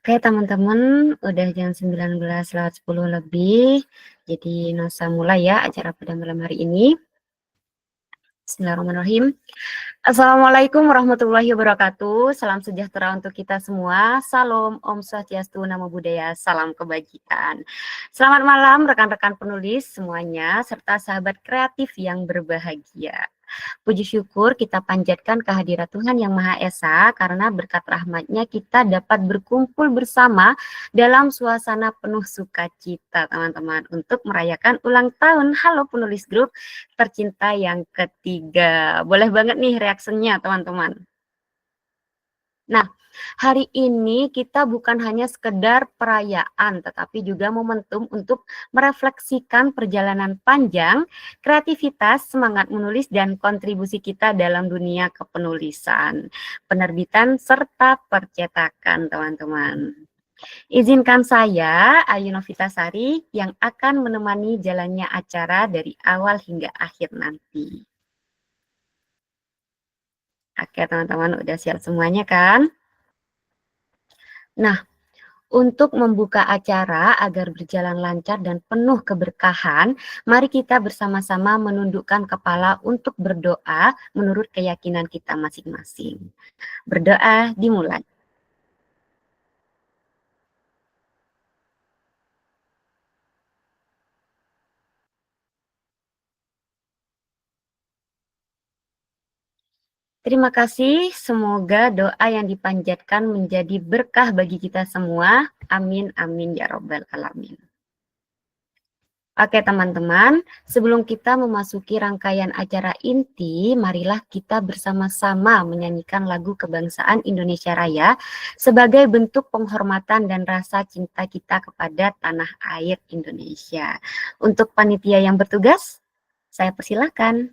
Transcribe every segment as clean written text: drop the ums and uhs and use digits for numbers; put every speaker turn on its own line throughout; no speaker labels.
Oke teman-teman, udah jam 19:10 lebih, jadi Nosa mulai ya acara pada malam hari ini. Bismillahirrahmanirrahim. Assalamualaikum warahmatullahi wabarakatuh. Salam sejahtera untuk kita semua. Salam, Om Swastiastu, Namo Buddhaya, salam kebajikan. Selamat malam rekan-rekan penulis semuanya, serta sahabat kreatif yang berbahagia. Puji syukur kita panjatkan kehadirat Tuhan Yang Maha Esa karena berkat rahmat-Nya kita dapat berkumpul bersama dalam suasana penuh sukacita teman-teman untuk merayakan ulang tahun Halo Penulis Grup tercinta yang ketiga. Boleh banget nih reaksinya teman-teman. Nah, hari ini kita bukan hanya sekedar perayaan, tetapi juga momentum untuk merefleksikan perjalanan panjang, kreativitas, semangat menulis, dan kontribusi kita dalam dunia kepenulisan, penerbitan, serta percetakan, teman-teman. Izinkan saya, Ayu Novitasari, yang akan menemani jalannya acara dari awal hingga akhir nanti. Oke, teman-teman, udah siap semuanya kan? Nah, untuk membuka acara agar berjalan lancar dan penuh keberkahan, mari kita bersama-sama menundukkan kepala untuk berdoa menurut keyakinan kita masing-masing. Berdoa dimulai. Terima kasih, semoga doa yang dipanjatkan menjadi berkah bagi kita semua. Amin, amin, ya robbal alamin. Oke teman-teman, sebelum kita memasuki rangkaian acara inti, marilah kita bersama-sama menyanyikan lagu kebangsaan Indonesia Raya sebagai bentuk penghormatan dan rasa cinta kita kepada tanah air Indonesia. Untuk panitia yang bertugas, saya persilahkan.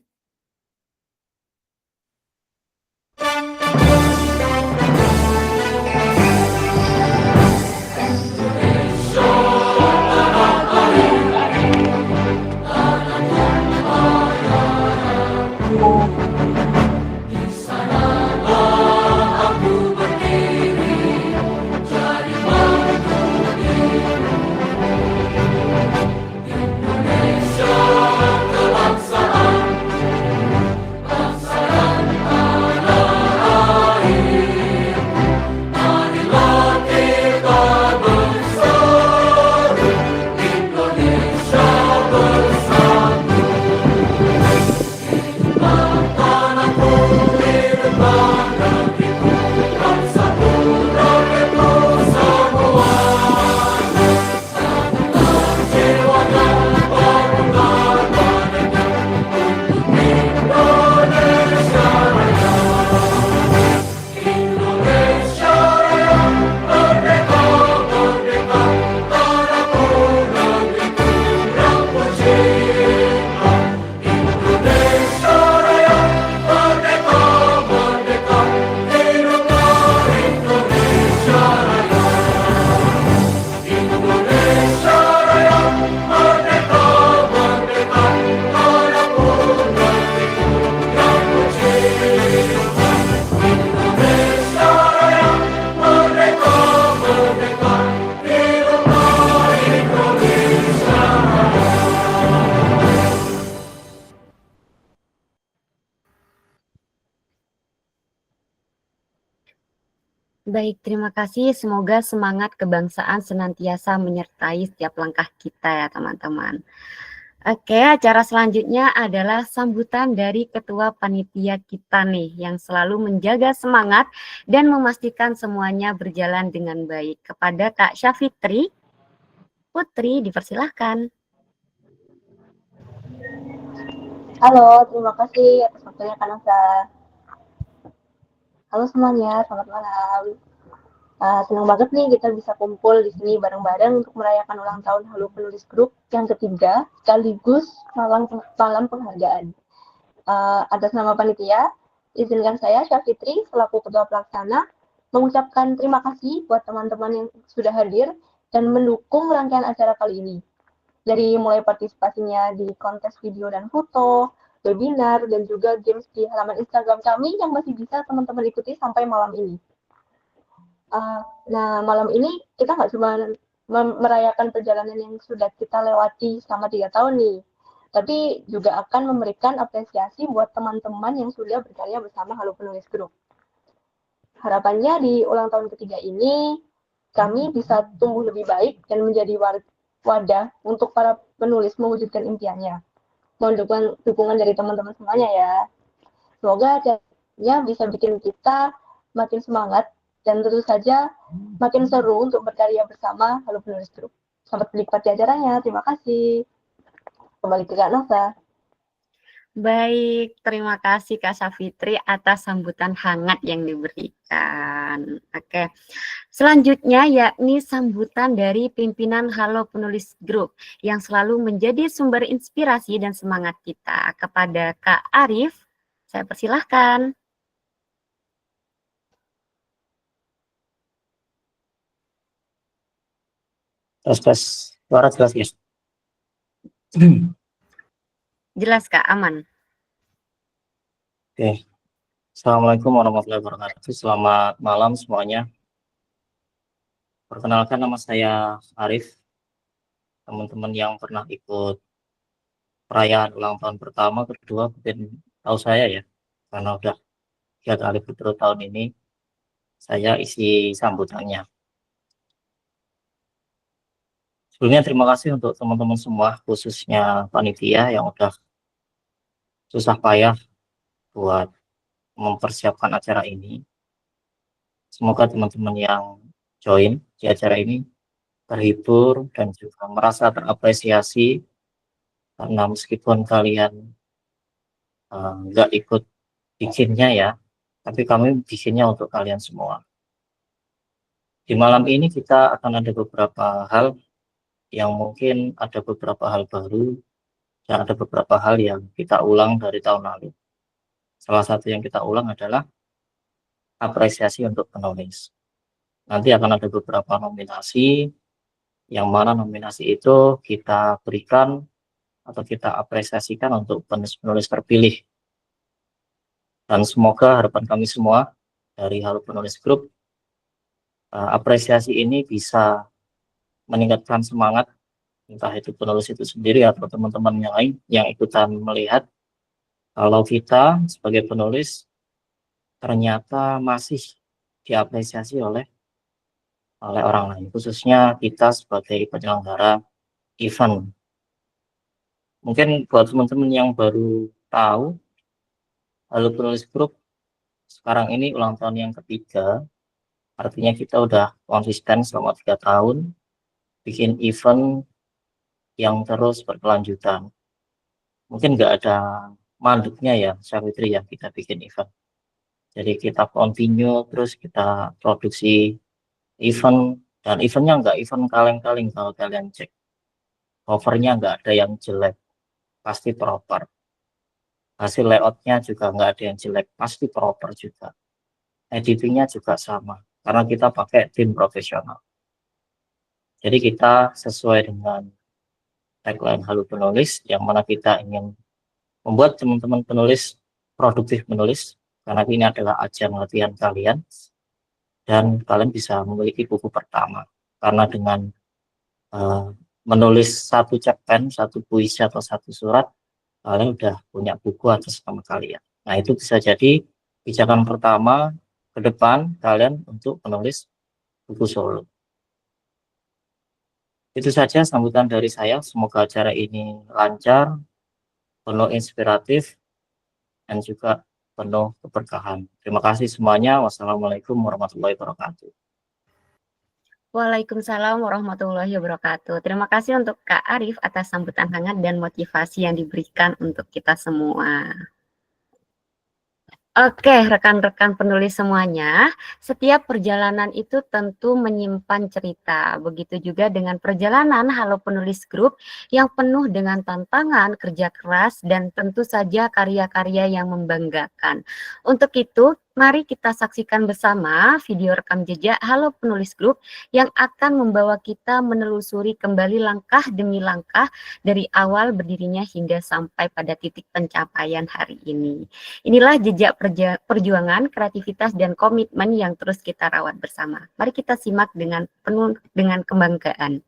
Baik, terima kasih. Semoga semangat kebangsaan senantiasa menyertai setiap langkah kita ya teman-teman. Oke, acara selanjutnya adalah sambutan dari Ketua Panitia kita nih, yang selalu menjaga semangat dan memastikan semuanya berjalan dengan baik. Kepada Kak Syafitri, Putri, dipersilahkan.
Halo, terima kasih atas waktunya Kak Nasa. Halo semuanya, selamat malam. Senang banget nih kita bisa kumpul di sini bareng-bareng untuk merayakan ulang tahun Halo Penulis Grup yang ketiga, sekaligus malam penghargaan. Atas nama panitia, izinkan saya Syafitri selaku Ketua Pelaksana mengucapkan terima kasih buat teman-teman yang sudah hadir dan mendukung rangkaian acara kali ini. Dari mulai partisipasinya di kontes video dan foto, webinar, dan juga games di halaman Instagram kami yang masih bisa teman-teman ikuti sampai malam ini. Nah, malam ini kita nggak cuma merayakan perjalanan yang sudah kita lewati selama 3 tahun nih, tapi juga akan memberikan apresiasi buat teman-teman yang sudah berkarya bersama Halo Penulis Group. Harapannya di ulang tahun ketiga ini, kami bisa tumbuh lebih baik dan menjadi wadah untuk para penulis mewujudkan impiannya. Mohon dukungan dari teman-teman semuanya ya. Semoga acaranya bisa bikin kita makin semangat dan tentu saja makin seru untuk berkarya bersama Halo Penulis Group. Selamat menikmati acaranya. Terima kasih. Kembali ke Kak Nova.
Baik, terima kasih Kak Safitri atas sambutan hangat yang diberikan. Oke, selanjutnya yakni sambutan dari pimpinan Halo Penulis Group yang selalu menjadi sumber inspirasi dan semangat kita. Kepada Kak Arif, saya persilahkan.
Tes suara jelas ya.
Jelas Kak, aman.
Oke. Assalamualaikum warahmatullahi wabarakatuh. Selamat malam semuanya. Perkenalkan, nama saya Arif. Teman-teman yang pernah ikut perayaan ulang tahun pertama, kedua mungkin tahu saya ya, karena udah 3 kali berturut tahun ini saya isi sambutannya. Sebelumnya terima kasih untuk teman-teman semua, khususnya panitia yang udah susah payah buat mempersiapkan acara ini. Semoga teman-teman yang join di acara ini terhibur dan juga merasa terapresiasi, karena meskipun kalian nggak ikut bikinnya ya, tapi kami bikinnya untuk kalian semua. Di malam ini kita akan ada beberapa hal yang mungkin ada beberapa hal baru dan ada beberapa hal yang kita ulang dari tahun lalu. Salah satu yang kita ulang adalah apresiasi untuk penulis. Nanti akan ada beberapa nominasi, yang mana nominasi itu kita berikan atau kita apresiasikan untuk penulis-penulis terpilih. Dan semoga harapan kami semua dari Halo Penulis Group, apresiasi ini bisa meningkatkan semangat, entah itu penulis itu sendiri atau teman-teman yang lain yang ikutan melihat kalau kita sebagai penulis ternyata masih diapresiasi oleh orang lain, khususnya kita sebagai penyelenggara event. Mungkin buat teman-teman yang baru tahu, Halo Penulis Group sekarang ini ulang tahun yang ketiga, artinya kita udah konsisten selama 3 tahun bikin event yang terus berkelanjutan. Mungkin nggak ada mandeknya ya, Safitri, yang kita bikin event. Jadi kita continue terus kita produksi event, dan eventnya nggak event kaleng-kaleng. Kalau kalian cek covernya nggak ada yang jelek, pasti proper. Hasil layoutnya juga nggak ada yang jelek, pasti proper juga. Editingnya juga sama, karena kita pakai tim profesional. Jadi kita sesuai dengan tagline Halo Penulis, yang mana kita ingin membuat teman-teman penulis produktif menulis, karena ini adalah ajang latihan kalian, dan kalian bisa memiliki buku pertama. Karena dengan menulis satu cerpen, satu puisi atau satu surat, kalian udah punya buku atas nama kalian. Nah, itu bisa jadi pijakan pertama ke depan kalian untuk menulis buku solo. Itu saja sambutan dari saya. Semoga acara ini lancar, penuh inspiratif, dan juga penuh keberkahan. Terima kasih semuanya. Wassalamualaikum warahmatullahi wabarakatuh.
Waalaikumsalam warahmatullahi wabarakatuh. Terima kasih untuk Kak Arif atas sambutan hangat dan motivasi yang diberikan untuk kita semua. Oke, rekan-rekan penulis semuanya, setiap perjalanan itu tentu menyimpan cerita. Begitu juga dengan perjalanan Halo Penulis Group yang penuh dengan tantangan, kerja keras, dan tentu saja karya-karya yang membanggakan. Untuk itu, Mari kita saksikan bersama video rekam jejak Halo Penulis Grup yang akan membawa kita menelusuri kembali langkah demi langkah dari awal berdirinya hingga sampai pada titik pencapaian hari ini. Inilah jejak perjuangan, kreativitas, dan komitmen yang terus kita rawat bersama. Mari kita simak dengan penuh dengan kebanggaan.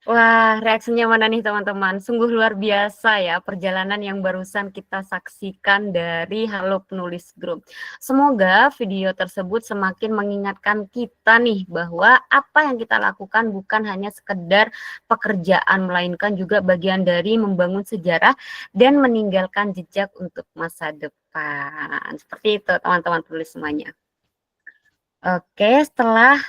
Wah, reaksinya mana nih teman-teman? Sungguh luar biasa ya perjalanan yang barusan kita saksikan dari Halo Penulis Grup. Semoga video tersebut semakin mengingatkan kita nih bahwa apa yang kita lakukan bukan hanya sekedar pekerjaan, melainkan juga bagian dari membangun sejarah dan meninggalkan jejak untuk masa depan. Seperti itu teman-teman penulis semuanya. Oke, setelah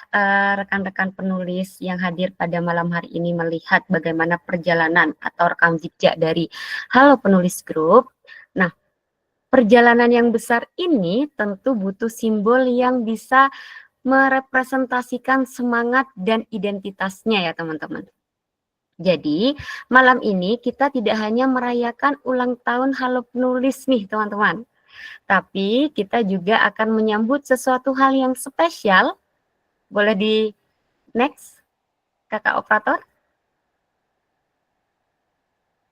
rekan-rekan penulis yang hadir pada malam hari ini melihat bagaimana perjalanan atau rekam jejak dari Halo Penulis Grup. Nah, perjalanan yang besar ini tentu butuh simbol yang bisa merepresentasikan semangat dan identitasnya ya teman-teman. Jadi, malam ini kita tidak hanya merayakan ulang tahun Halo Penulis nih teman-teman. Tapi kita juga akan menyambut sesuatu hal yang spesial. Boleh di next, Kakak Operator?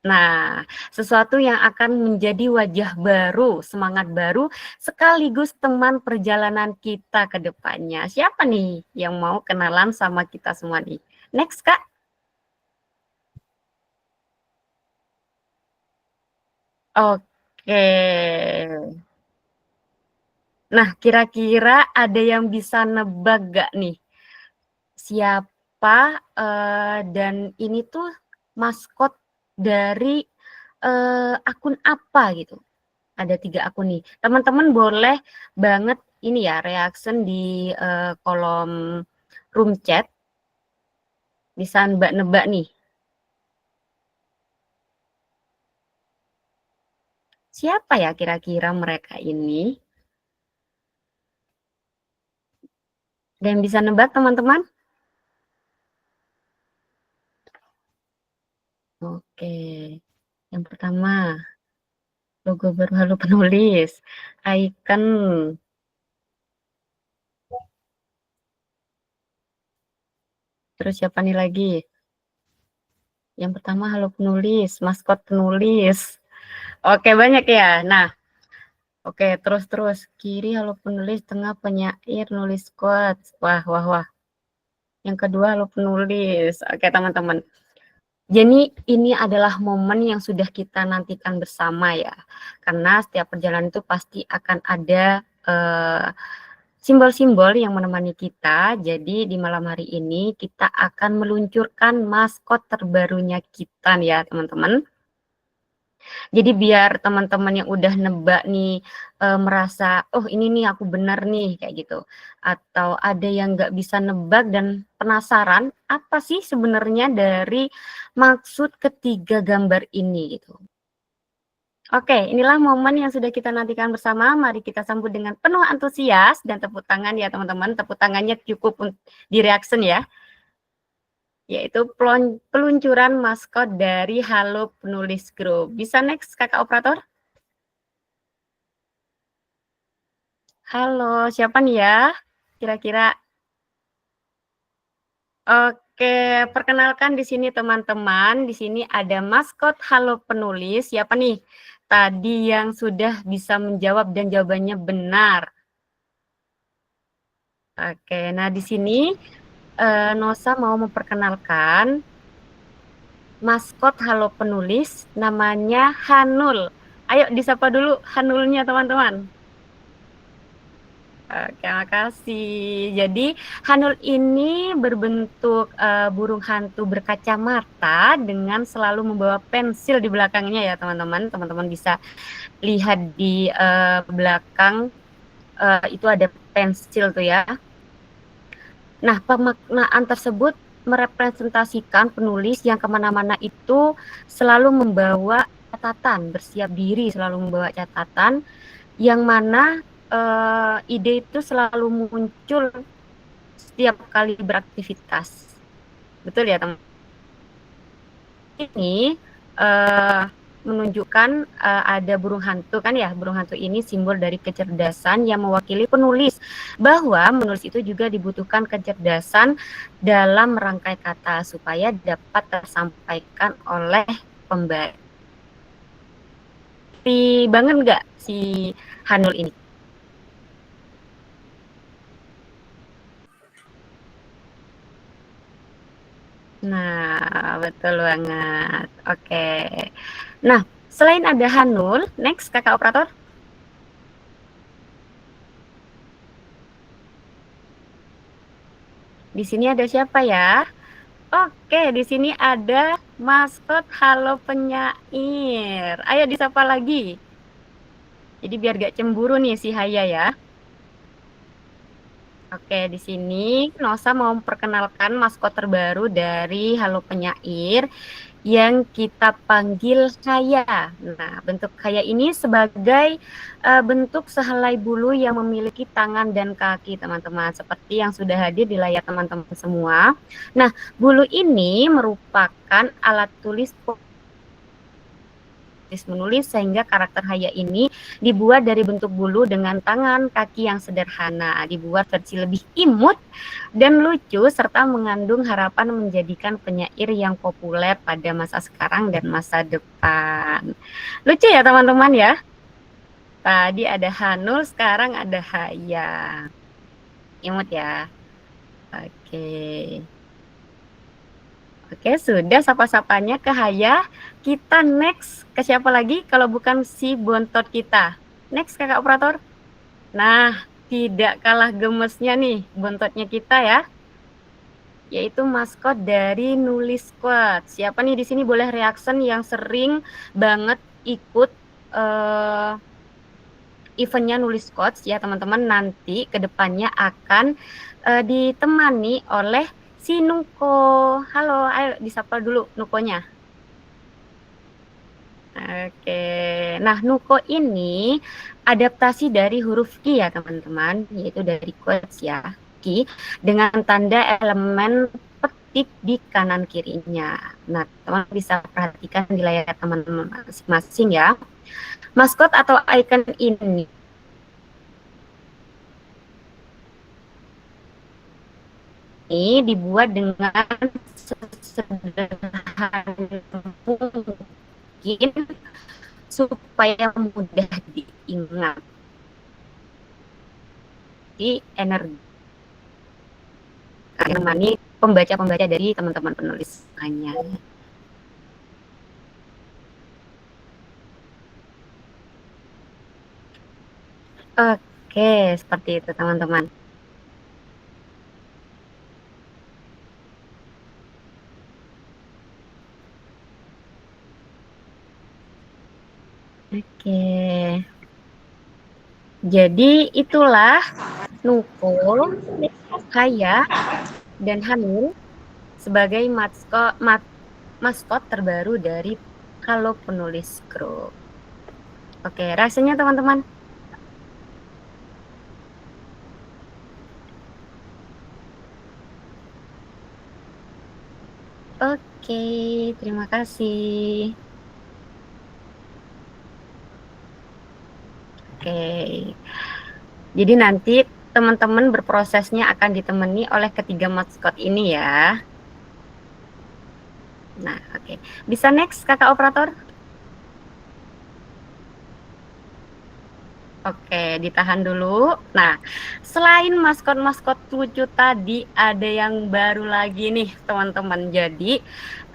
Nah, sesuatu yang akan menjadi wajah baru, semangat baru, sekaligus teman perjalanan kita ke depannya. Siapa nih yang mau kenalan sama kita semua nih? Next, Kak. Oke. Nah, kira-kira ada yang bisa nebak gak nih? Siapa dan ini tuh maskot dari akun apa gitu. Ada 3 akun nih. Teman-teman boleh banget ini ya reaction di kolom room chat. Bisa nebak-nebak nih. Siapa ya kira-kira mereka ini? Ada yang bisa nebak teman-teman? Oke. Yang pertama, logo baru Halo Penulis, icon. Terus siapa nih lagi? Yang pertama Halo Penulis, maskot penulis. Oke, banyak ya. Nah, oke, terus kiri Halo Penulis, tengah penyair nulis quotes. Wah. Yang kedua Halo Penulis. Oke, teman-teman. Jadi ini adalah momen yang sudah kita nantikan bersama ya. Karena setiap perjalanan itu pasti akan ada simbol-simbol yang menemani kita. Jadi di malam hari ini kita akan meluncurkan maskot terbarunya kita nih ya teman-teman. Jadi biar teman-teman yang udah nebak nih merasa, oh ini nih aku benar nih kayak gitu. Atau ada yang nggak bisa nebak dan penasaran apa sih sebenarnya dari maksud ketiga gambar ini gitu. Oke, inilah momen yang sudah kita nantikan bersama. Mari kita sambut dengan penuh antusias dan tepuk tangan ya teman-teman. Tepuk tangannya cukup di reaction ya. Yaitu peluncuran maskot dari Halo Penulis Group. Bisa next kakak operator? Halo, siapa nih ya? Kira-kira. Oke, perkenalkan di sini teman-teman. Di sini ada maskot Halo Penulis. Siapa nih? Tadi yang sudah bisa menjawab dan jawabannya benar. Oke, nah di sini Nosa mau memperkenalkan maskot Halo Penulis, namanya Hanul. Ayo disapa dulu Hanulnya teman-teman. Oke, makasih. Jadi Hanul ini berbentuk burung hantu berkacamata dengan selalu membawa pensil di belakangnya ya teman-teman. Teman-teman bisa lihat di belakang itu ada pensil tuh ya. Nah, pemaknaan tersebut merepresentasikan penulis yang kemana-mana itu selalu membawa catatan, bersiap diri selalu membawa catatan, yang mana ide itu selalu muncul setiap kali beraktivitas. Betul ya teman? Ini menunjukkan ada burung hantu kan ya. Burung hantu ini simbol dari kecerdasan yang mewakili penulis, bahwa menulis itu juga dibutuhkan kecerdasan dalam merangkai kata supaya dapat tersampaikan oleh pembaca. Banget nggak si Hanul ini? Nah, betul banget. Oke. Nah, selain ada Hanul, next kakak operator. Di sini ada siapa ya? Oke, di sini ada maskot Halo Penyair. Ayo disapa lagi. Jadi biar gak cemburu nih si Haya ya. Oke, di sini Nosa mau memperkenalkan maskot terbaru dari Halo Penyair yang kita panggil Haya. Nah, bentuk Haya ini sebagai bentuk sehelai bulu yang memiliki tangan dan kaki, teman-teman. Seperti yang sudah hadir di layar teman-teman semua. Nah, bulu ini merupakan alat tulis menulis, sehingga karakter Haya ini dibuat dari bentuk bulu dengan tangan kaki yang sederhana, dibuat versi lebih imut dan lucu serta mengandung harapan menjadikan penyair yang populer pada masa sekarang dan masa depan. Lucu ya teman-teman ya. Tadi ada Hanul, sekarang ada Haya. Imut ya. Oke. Oke, sudah sapa-sapanya ke Haya. Kita next ke siapa lagi kalau bukan si bontot kita. Next kakak operator. Nah, tidak kalah gemesnya nih bontotnya kita ya. Yaitu maskot dari Nulis Squad. Siapa nih di sini boleh reaction yang sering banget ikut eventnya Nulis Squad ya teman-teman. Nanti kedepannya akan ditemani oleh si Nuko. Halo, ayo disapa dulu Nukonya. Oke, nah Nuko ini adaptasi dari huruf Ki ya teman-teman, yaitu dari quotes ya, Ki, dengan tanda elemen petik di kanan kirinya. Nah, teman bisa perhatikan di layar teman-teman masing-masing ya. Maskot atau icon ini dibuat dengan sesederhana mungkin supaya mudah diingat. Di energi menemani pembaca-pembaca dari teman-teman penulis lainnya. Oke, seperti itu teman-teman. Oke. Jadi itulah Nuko, Haya, dan Hanul sebagai maskot terbaru dari Halo Penulis Group. Oke, rasanya teman-teman. Oke, terima kasih. Oke. Jadi nanti teman-teman berprosesnya akan ditemani oleh ketiga maskot ini ya. Nah, oke. Bisa next Kakak operator? Oke, ditahan dulu. Nah, selain maskot-maskot lucu tadi, ada yang baru lagi nih, teman-teman. Jadi,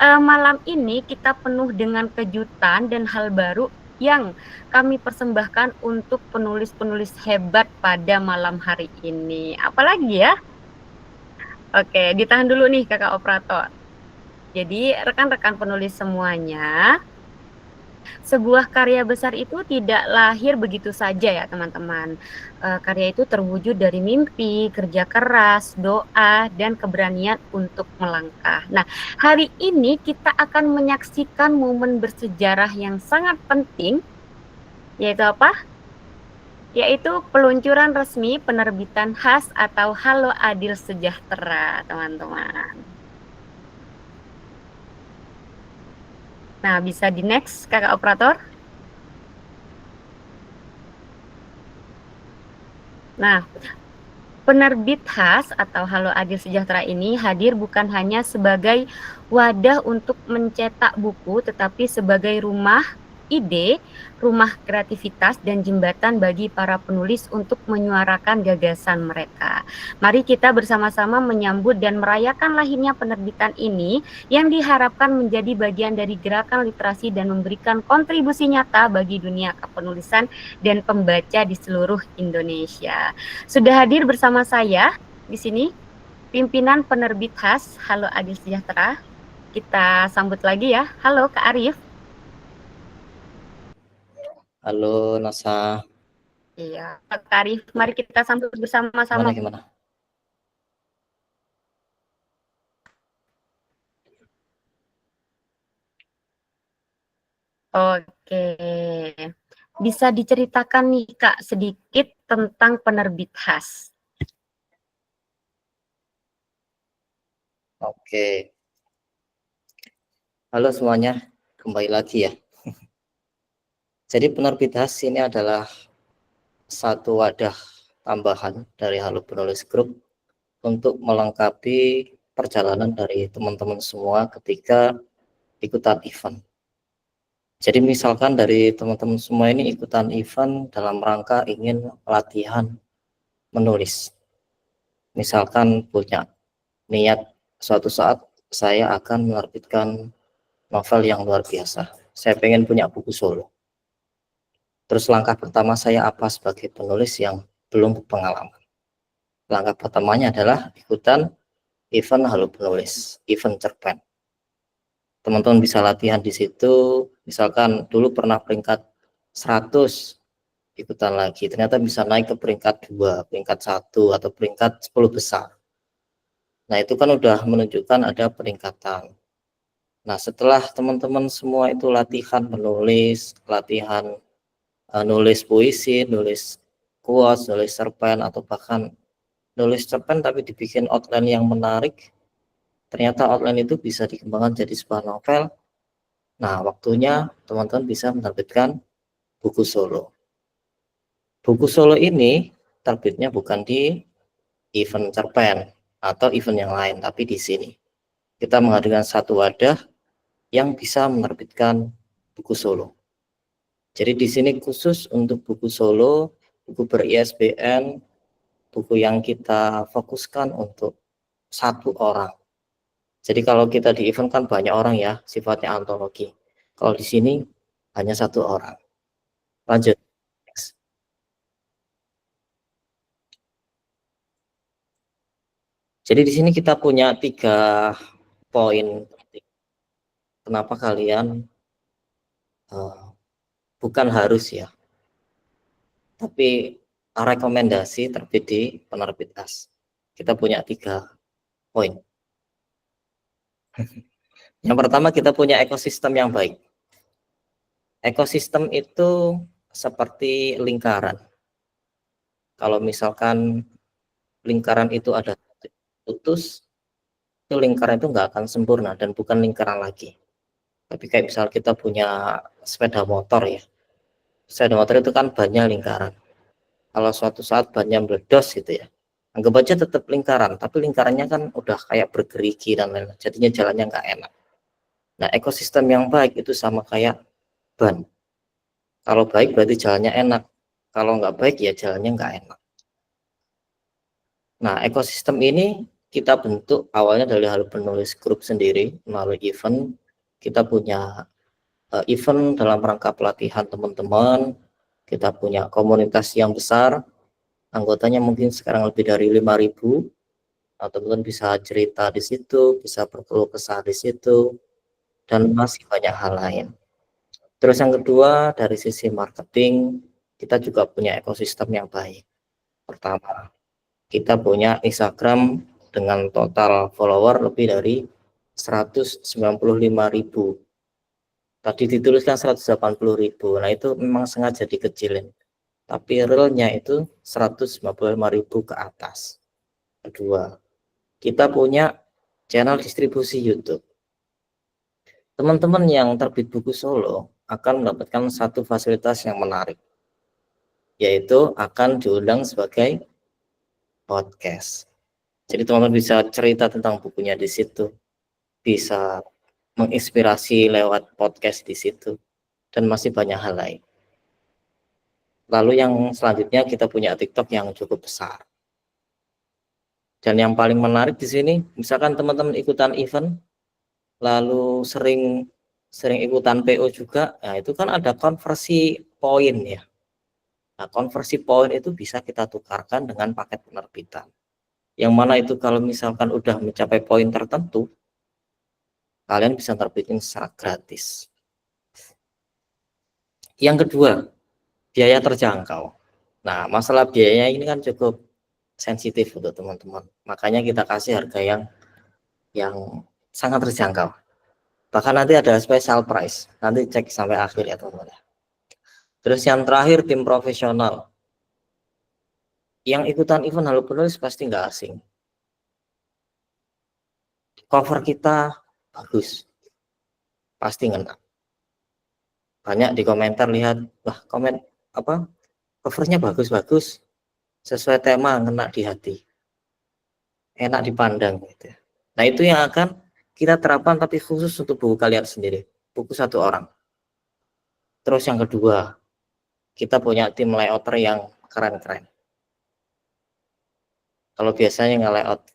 malam ini kita penuh dengan kejutan dan hal baru yang kami persembahkan untuk penulis-penulis hebat pada malam hari ini. Apalagi ya? Oke, ditahan dulu nih Kakak operator. Jadi, rekan-rekan penulis semuanya, sebuah karya besar itu tidak lahir begitu saja ya teman-teman. Karya itu terwujud dari mimpi, kerja keras, doa, dan keberanian untuk melangkah. Nah, hari ini kita akan menyaksikan momen bersejarah yang sangat penting, yaitu apa? Yaitu peluncuran resmi penerbitan HAS atau Halo Adil Sejahtera, teman-teman. Nah, bisa di next Kakak operator. Nah, penerbit HAS atau Halo Adil Sejahtera ini hadir bukan hanya sebagai wadah untuk mencetak buku, tetapi sebagai rumah ide, rumah kreativitas, dan jembatan bagi para penulis untuk menyuarakan gagasan mereka. Mari kita bersama-sama menyambut dan merayakan lahirnya penerbitan ini yang diharapkan menjadi bagian dari gerakan literasi dan memberikan kontribusi nyata bagi dunia kepenulisan dan pembaca di seluruh Indonesia. Sudah hadir bersama saya di sini pimpinan penerbit HAS Halo Adil Sejahtera. Kita sambut lagi ya. Halo Kak Arif.
Halo Nasa.
Iya, Kak Arif. Mari kita sambut bersama-sama.
Gimana?
Oke. Bisa diceritakan nih Kak sedikit tentang penerbit HAS.
Oke. Halo semuanya, kembali lagi ya. Jadi penerbit HAS ini adalah satu wadah tambahan dari Halo Penulis Group untuk melengkapi perjalanan dari teman-teman semua ketika ikutan event. Jadi misalkan dari teman-teman semua ini ikutan event dalam rangka ingin latihan menulis. Misalkan punya niat suatu saat saya akan menerbitkan novel yang luar biasa. Saya pengen punya buku solo. Terus langkah pertama saya apa sebagai penulis yang belum berpengalaman? Langkah pertamanya adalah ikutan event Halo Penulis, event cerpen. Teman-teman bisa latihan di situ, misalkan dulu pernah peringkat 100, ikutan lagi, ternyata bisa naik ke peringkat 2, peringkat 1, atau peringkat 10 besar. Nah, itu kan udah menunjukkan ada peningkatan. Nah, setelah teman-teman semua itu latihan menulis, latihan nulis puisi, nulis quotes, nulis cerpen, atau bahkan nulis cerpen tapi dibikin outline yang menarik, ternyata outline itu bisa dikembangkan jadi sebuah novel. Nah, waktunya teman-teman bisa menerbitkan buku solo. Buku solo ini terbitnya bukan di event cerpen atau event yang lain, tapi di sini kita menghadirkan satu wadah yang bisa menerbitkan buku solo. Jadi di sini khusus untuk buku solo, buku ber-ISBN, buku yang kita fokuskan untuk satu orang. Jadi kalau kita di event kan banyak orang ya, sifatnya antologi. Kalau di sini hanya satu orang. Lanjut. Jadi di sini kita punya 3 poin. Kenapa kalian bukan harus ya, tapi rekomendasi terbit di penerbit HAS. Kita punya 3 poin. Yang pertama, kita punya ekosistem yang baik. Ekosistem itu seperti lingkaran. Kalau misalkan lingkaran itu ada putus, itu lingkaran itu nggak akan sempurna dan bukan lingkaran lagi. Tapi kayak misal kita punya sepeda motor ya, sepeda motor itu kan bannya lingkaran. Kalau suatu saat bannya meledos gitu ya, anggap aja tetap lingkaran, tapi lingkarannya kan udah kayak bergerigi dan lain-lain, jadinya jalannya nggak enak. Nah, ekosistem yang baik itu sama kayak ban. Kalau baik berarti jalannya enak, kalau nggak baik ya jalannya nggak enak. Nah, ekosistem ini kita bentuk awalnya dari hal penulis grup sendiri melalui event. Kita punya event dalam rangka pelatihan teman-teman. Kita punya komunitas yang besar, anggotanya mungkin sekarang lebih dari 5.000. Teman-teman bisa cerita di situ, bisa berkeluh kesah di situ, dan masih banyak hal lain. Terus yang kedua, dari sisi marketing, kita juga punya ekosistem yang baik. Pertama, kita punya Instagram dengan total follower lebih dari 195.000. Tadi dituliskan 180.000. Nah, itu memang sengaja dikecilin. Tapi realnya itu 155.000 ke atas. Kedua, kita punya channel distribusi YouTube. Teman-teman yang terbit buku solo akan mendapatkan satu fasilitas yang menarik, yaitu akan diundang sebagai podcast. Jadi teman-teman bisa cerita tentang bukunya di situ, bisa menginspirasi lewat podcast di situ, dan masih banyak hal lain. Lalu yang selanjutnya kita punya TikTok yang cukup besar. Dan yang paling menarik di sini, misalkan teman-teman ikutan event, lalu sering ikutan PO juga, nah itu kan ada konversi poin ya. Nah, konversi poin itu bisa kita tukarkan dengan paket penerbitan. Yang mana itu kalau misalkan udah mencapai poin tertentu, kalian bisa terbitin secara gratis. Yang kedua, biaya terjangkau. Nah, masalah biayanya ini kan cukup sensitif untuk teman-teman. Makanya kita kasih harga yang sangat terjangkau. Bahkan nanti ada special price. Nanti cek sampai akhir ya teman-teman. Terus yang terakhir, tim profesional. Yang ikutan event Halo Penulis pasti nggak asing. Cover kita bagus, pasti ngena. Banyak di komentar lihat, wah komen apa covernya bagus-bagus, sesuai tema, ngena di hati, enak dipandang gitu. Nah, itu yang akan kita terapkan tapi khusus untuk buku kalian sendiri, buku satu orang. Terus yang kedua, kita punya tim layouter yang keren-keren. Kalau biasanya layout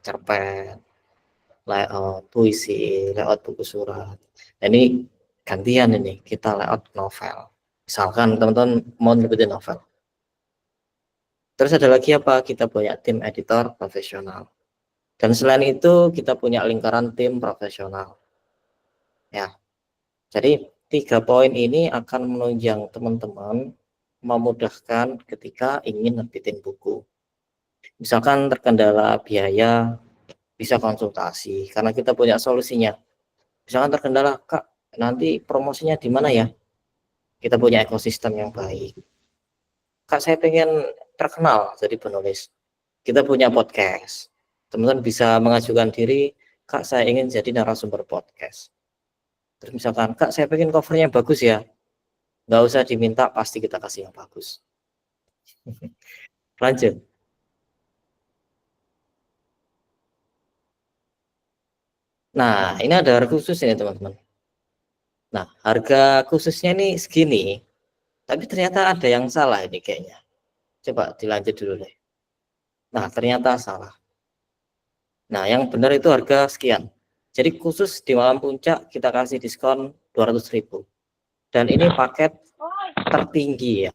cerpen, layout puisi, layout buku surat. Nah, ini gantian ini, kita layout novel. Misalkan teman-teman mau nyebutin novel. Terus ada lagi apa? Kita punya tim editor profesional. Dan selain itu kita punya lingkaran tim profesional. Ya. Jadi 3 poin ini akan menunjang teman-teman memudahkan ketika ingin nerbitin buku. Misalkan terkendala biaya, bisa konsultasi karena kita punya solusinya. Misalkan terkendala, Kak, nanti promosinya di mana ya? Kita punya ekosistem yang baik. Kak, saya pengen terkenal jadi penulis. Kita punya podcast. Teman-teman bisa mengajukan diri, Kak, saya ingin jadi narasumber podcast. Terus misalkan, Kak, saya pengen covernya bagus ya. Nggak usah diminta, pasti kita kasih yang bagus. Lanjut. Nah, ini ada harga khusus ini teman-teman. Nah, harga khususnya ini segini, tapi ternyata ada yang salah ini kayaknya. Coba dilanjut dulu deh. Nah, ternyata salah. Nah, yang benar itu harga sekian. Jadi khusus di malam puncak kita kasih diskon 200.000. Dan ini paket tertinggi ya.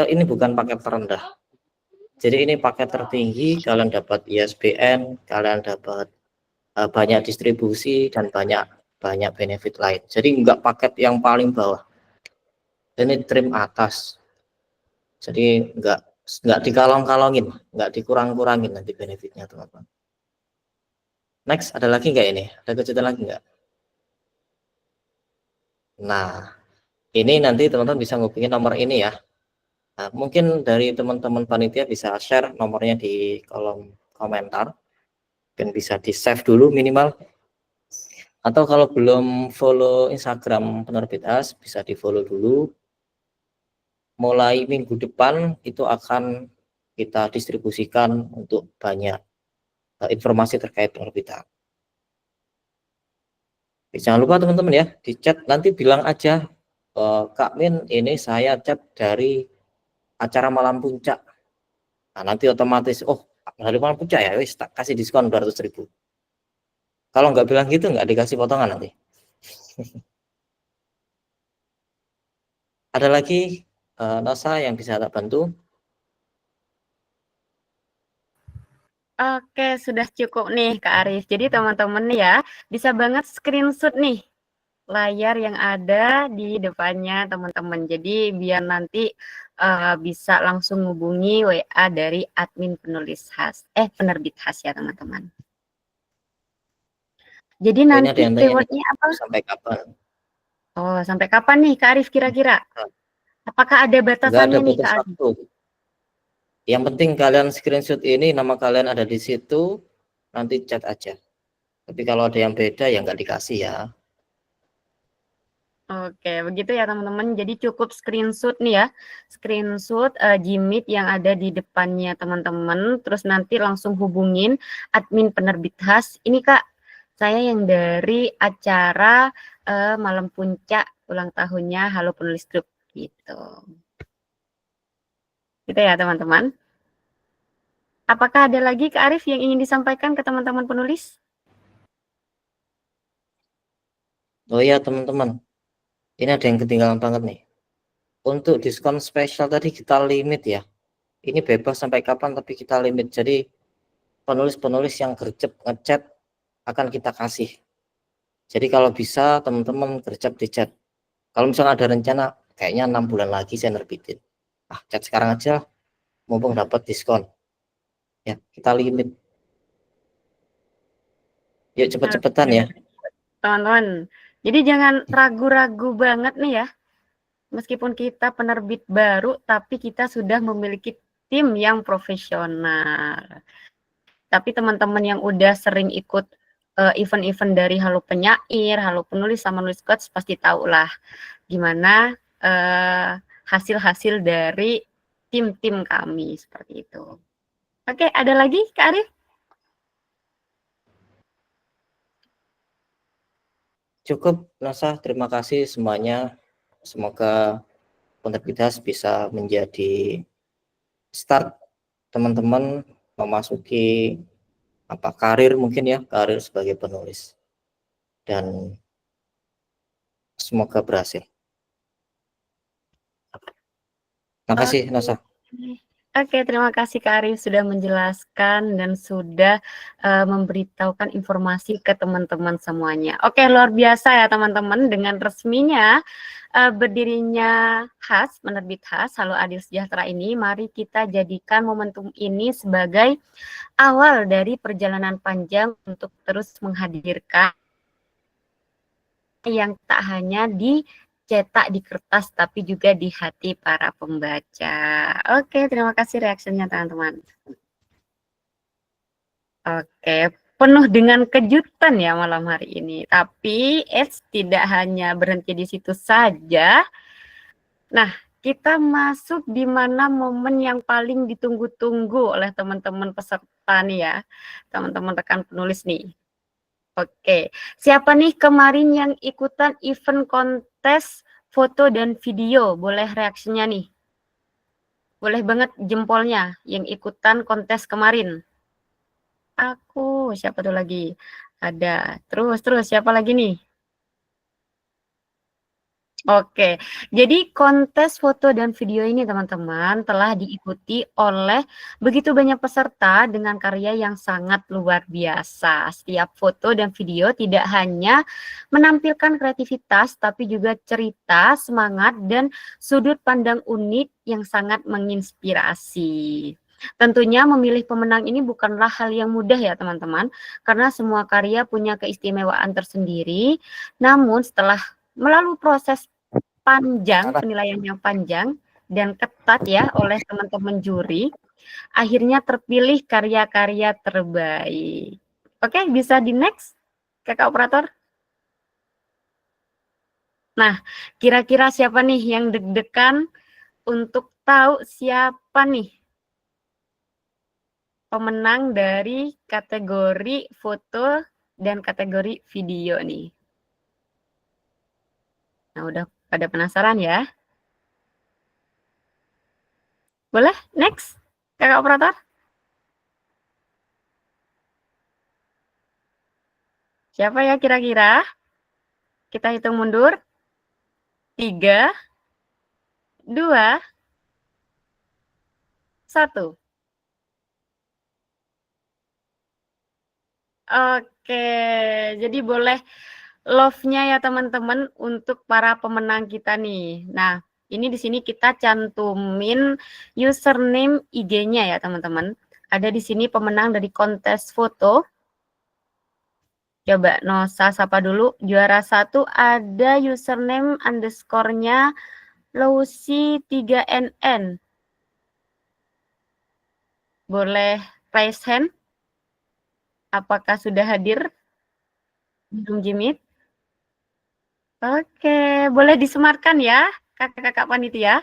Ini bukan paket terendah. Jadi ini paket tertinggi, kalian dapat ISBN, kalian dapat banyak distribusi dan banyak benefit lain. Jadi enggak paket yang paling bawah. Ini trim atas. Jadi enggak dikalong-kalongin, enggak dikurang-kurangin nanti benefitnya teman-teman. Next, ada lagi enggak ini? Ada kejutan lagi enggak? Nah, ini nanti teman-teman bisa ngubungin nomor ini ya. Nah, mungkin dari teman-teman panitia bisa share nomornya di kolom komentar. Mungkin bisa di-save dulu minimal. Atau kalau belum follow Instagram Penerbit HAS, bisa di-follow dulu. Mulai minggu depan itu akan kita distribusikan untuk banyak informasi terkait penerbitan. Jangan lupa teman-teman ya, di chat nanti bilang aja, Kak Min, ini saya chat dari acara Malam Puncak. Nah, nanti otomatis, oh dari Malam Puncak ya, wis tak kasih diskon 200.000. Kalau nggak bilang gitu, nggak dikasih potongan nanti. Ada lagi Nosa yang bisa tak bantu?
Oke, sudah cukup nih Kak Arif. Jadi teman-teman nih ya, bisa banget screenshot nih layar yang ada di depannya teman-teman. Jadi biar nanti bisa langsung hubungi WA dari admin penerbit HAS ya teman-teman. Jadi
Oh, ini
nanti
ada yang tanya nih,
keywordnya apa?
sampai kapan?
Oh, sampai kapan nih Kak Arif kira-kira? Apakah ada
Nggak ada
batasannya nih
batas
Kak Arif?
waktu. Yang penting kalian screenshot ini, nama kalian ada di situ, nanti chat aja. Tapi kalau ada yang beda ya nggak dikasih ya.
Oke, begitu ya teman-teman. Jadi cukup screenshot nih ya, screenshot Gmeet yang ada di depannya teman-teman. Terus nanti langsung hubungin admin penerbit HAS. Ini Kak, saya yang dari acara Malam Puncak ulang tahunnya Halo Penulis Grup gitu. Gitu ya teman-teman. Apakah ada lagi Kak Arif yang ingin disampaikan ke teman-teman penulis?
Oh iya teman-teman, ini ada yang ketinggalan banget nih. Untuk diskon spesial tadi kita limit ya. Ini bebas sampai kapan tapi kita limit. Jadi penulis-penulis yang gercep ngechat akan kita kasih. Jadi kalau bisa teman-teman gercep di chat. Kalau misalnya ada rencana kayaknya 6 bulan lagi saya nerbitin. Chat sekarang aja mumpung dapat diskon. Ya, kita limit. Yuk cepet-cepetan ya.
Teman-teman, jadi jangan ragu-ragu banget nih ya. Meskipun kita penerbit baru, tapi kita sudah memiliki tim yang profesional. Tapi teman-teman yang udah sering ikut event-event dari Halo Penyair, Halo Penulis, sama Nulis Coach pasti tahu lah gimana hasil-hasil dari tim-tim kami seperti itu. Oke, ada lagi Kak Arif?
Cukup, Nasa. Terima kasih semuanya. Semoga Penerbit HAS bisa menjadi start teman-teman memasuki karir mungkin ya, karir sebagai penulis. Dan semoga berhasil. Terima kasih, Nasa.
Oke, terima kasih Kak Arif sudah menjelaskan dan sudah memberitahukan informasi ke teman-teman semuanya. Oke, luar biasa ya teman-teman, dengan resminya berdirinya HAS, Penerbit HAS, Halo Adil Sejahtera ini, mari kita jadikan momentum ini sebagai awal dari perjalanan panjang untuk terus menghadirkan yang tak hanya dicetak di kertas tapi juga di hati para pembaca. Oke, terima kasih reaksinya teman-teman. Oke, penuh dengan kejutan ya malam hari ini. Tapi tidak hanya berhenti di situ saja. Nah, kita masuk di mana momen yang paling ditunggu-tunggu oleh teman-teman peserta nih ya. Teman-teman rekan penulis nih. Oke, siapa nih kemarin yang ikutan event kontes foto dan video? Boleh reaksinya nih. Boleh banget jempolnya yang ikutan kontes kemarin. Aku, siapa tuh lagi? Ada. Terus siapa lagi nih? Oke, jadi kontes foto dan video ini teman-teman telah diikuti oleh begitu banyak peserta dengan karya yang sangat luar biasa. Setiap foto dan video tidak hanya menampilkan kreativitas, tapi juga cerita, semangat, dan sudut pandang unik yang sangat menginspirasi. Tentunya memilih pemenang ini bukanlah hal yang mudah ya teman-teman, karena semua karya punya keistimewaan tersendiri. Namun setelah melalui proses panjang, penilaiannya panjang dan ketat ya oleh teman-teman juri. Akhirnya terpilih karya-karya terbaik. Oke, bisa di next, Kakak Operator. Nah, kira-kira siapa nih yang deg-degan untuk tahu siapa nih pemenang dari kategori foto dan kategori video nih? Nah, udah pada penasaran ya? Boleh? Next, Kakak Operator. Siapa ya kira-kira? Kita hitung mundur. 3, 2, 1. Oke, jadi boleh love-nya ya teman-teman untuk para pemenang kita nih. Nah, ini di sini kita cantumin username IG-nya ya teman-teman. Ada di sini pemenang dari kontes foto. Coba Nosa sapa dulu. Juara 1 ada username underscore-nya Lucy3NN. Boleh raise hand? Apakah sudah hadir? Belum Jimit? Oke, boleh disematkan ya, kakak-kakak panitia.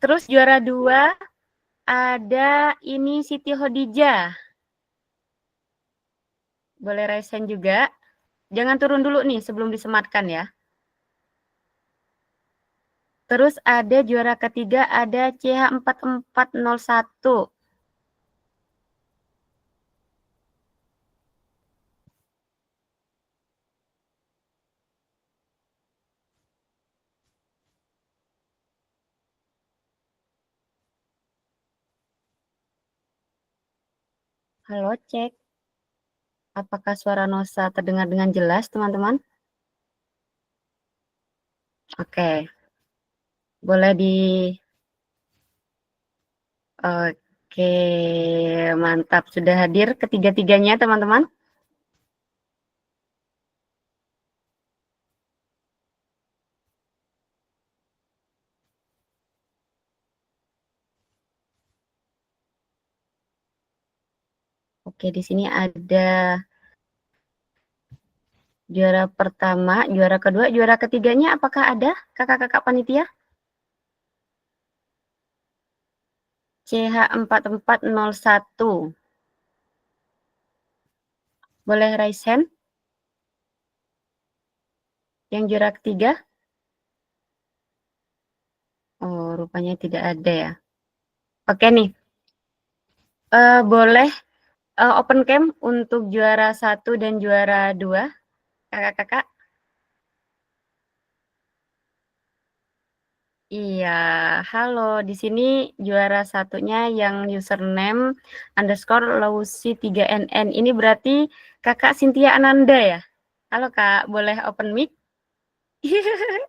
Terus juara 2 ada ini Siti Khadijah. Boleh raise hand juga. Jangan turun dulu nih sebelum disematkan ya. Terus ada juara ketiga ada CH4401. Halo, cek. Apakah suara Nosa terdengar dengan jelas, teman-teman? Oke. Boleh di... Oke, mantap. Sudah hadir ketiga-tiganya, teman-teman? Oke, di sini ada juara pertama, juara kedua, juara ketiganya apakah ada kakak-kakak panitia? CH4401. Boleh raise hand? Yang juara ketiga? Oh, rupanya tidak ada ya. Oke nih. Boleh open cam untuk juara 1 dan juara 2, kakak-kakak? Iya, halo. Di sini juara satunya yang username underscore Lausi3NN. Ini berarti kakak Cynthia Ananda ya? Halo kak, boleh open mic?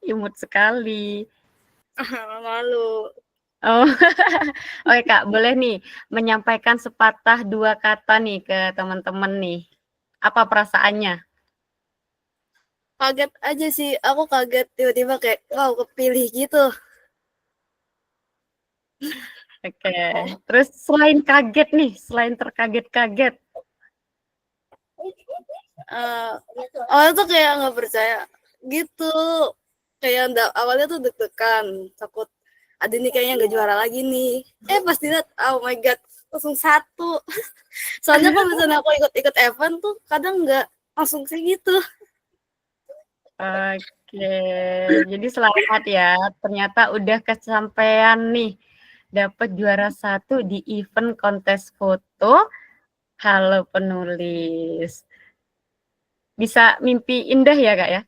Imut sekali.
Malu.
Oh, oke kak, boleh nih menyampaikan sepatah dua kata nih ke teman-teman nih. Apa perasaannya?
Kaget aja sih, aku kaget tiba-tiba kayak wow kepilih gitu.
Oke, terus selain kaget nih, selain terkaget-kaget,
Awalnya tuh kayak nggak percaya gitu, kayak awalnya tuh deg-degan, takut ada nih kayaknya nggak juara lagi nih. Pas dilihat, oh my god, langsung 1. Soalnya kalau misalnya aku ikut-ikut event tuh kadang nggak langsung kayak gitu.
oke, jadi selamat ya. Ternyata udah kesampaian nih, dapat juara 1 di event kontes foto. Halo penulis. Bisa mimpi indah ya kak ya.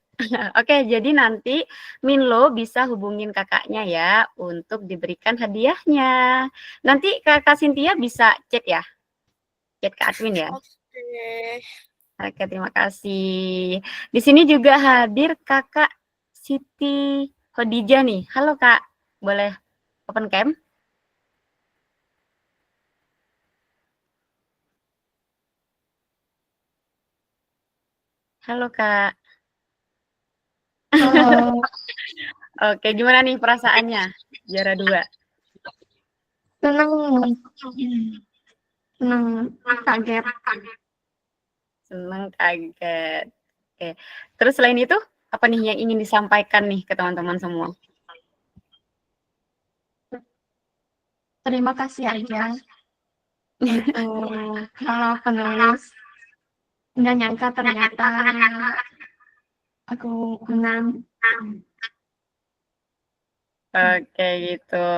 Oke, jadi nanti Minlo bisa hubungin kakaknya ya untuk diberikan hadiahnya. Nanti kakak Cynthia bisa chat ya, chat ke admin ya.
Oke.
Oke, terima kasih. Di sini juga hadir kakak Siti Khadijah nih. Halo kak, boleh open cam? Halo kak.
Halo.
Oke, gimana nih perasaannya? Juara 2.
Senang, senang, kaget.
Senang, kaget. Oke. Terus selain itu, apa nih yang ingin disampaikan nih ke teman-teman semua?
Terima kasih aja untuk kalau penulis. Nggak nyangka ternyata aku menang.
Oke gitu.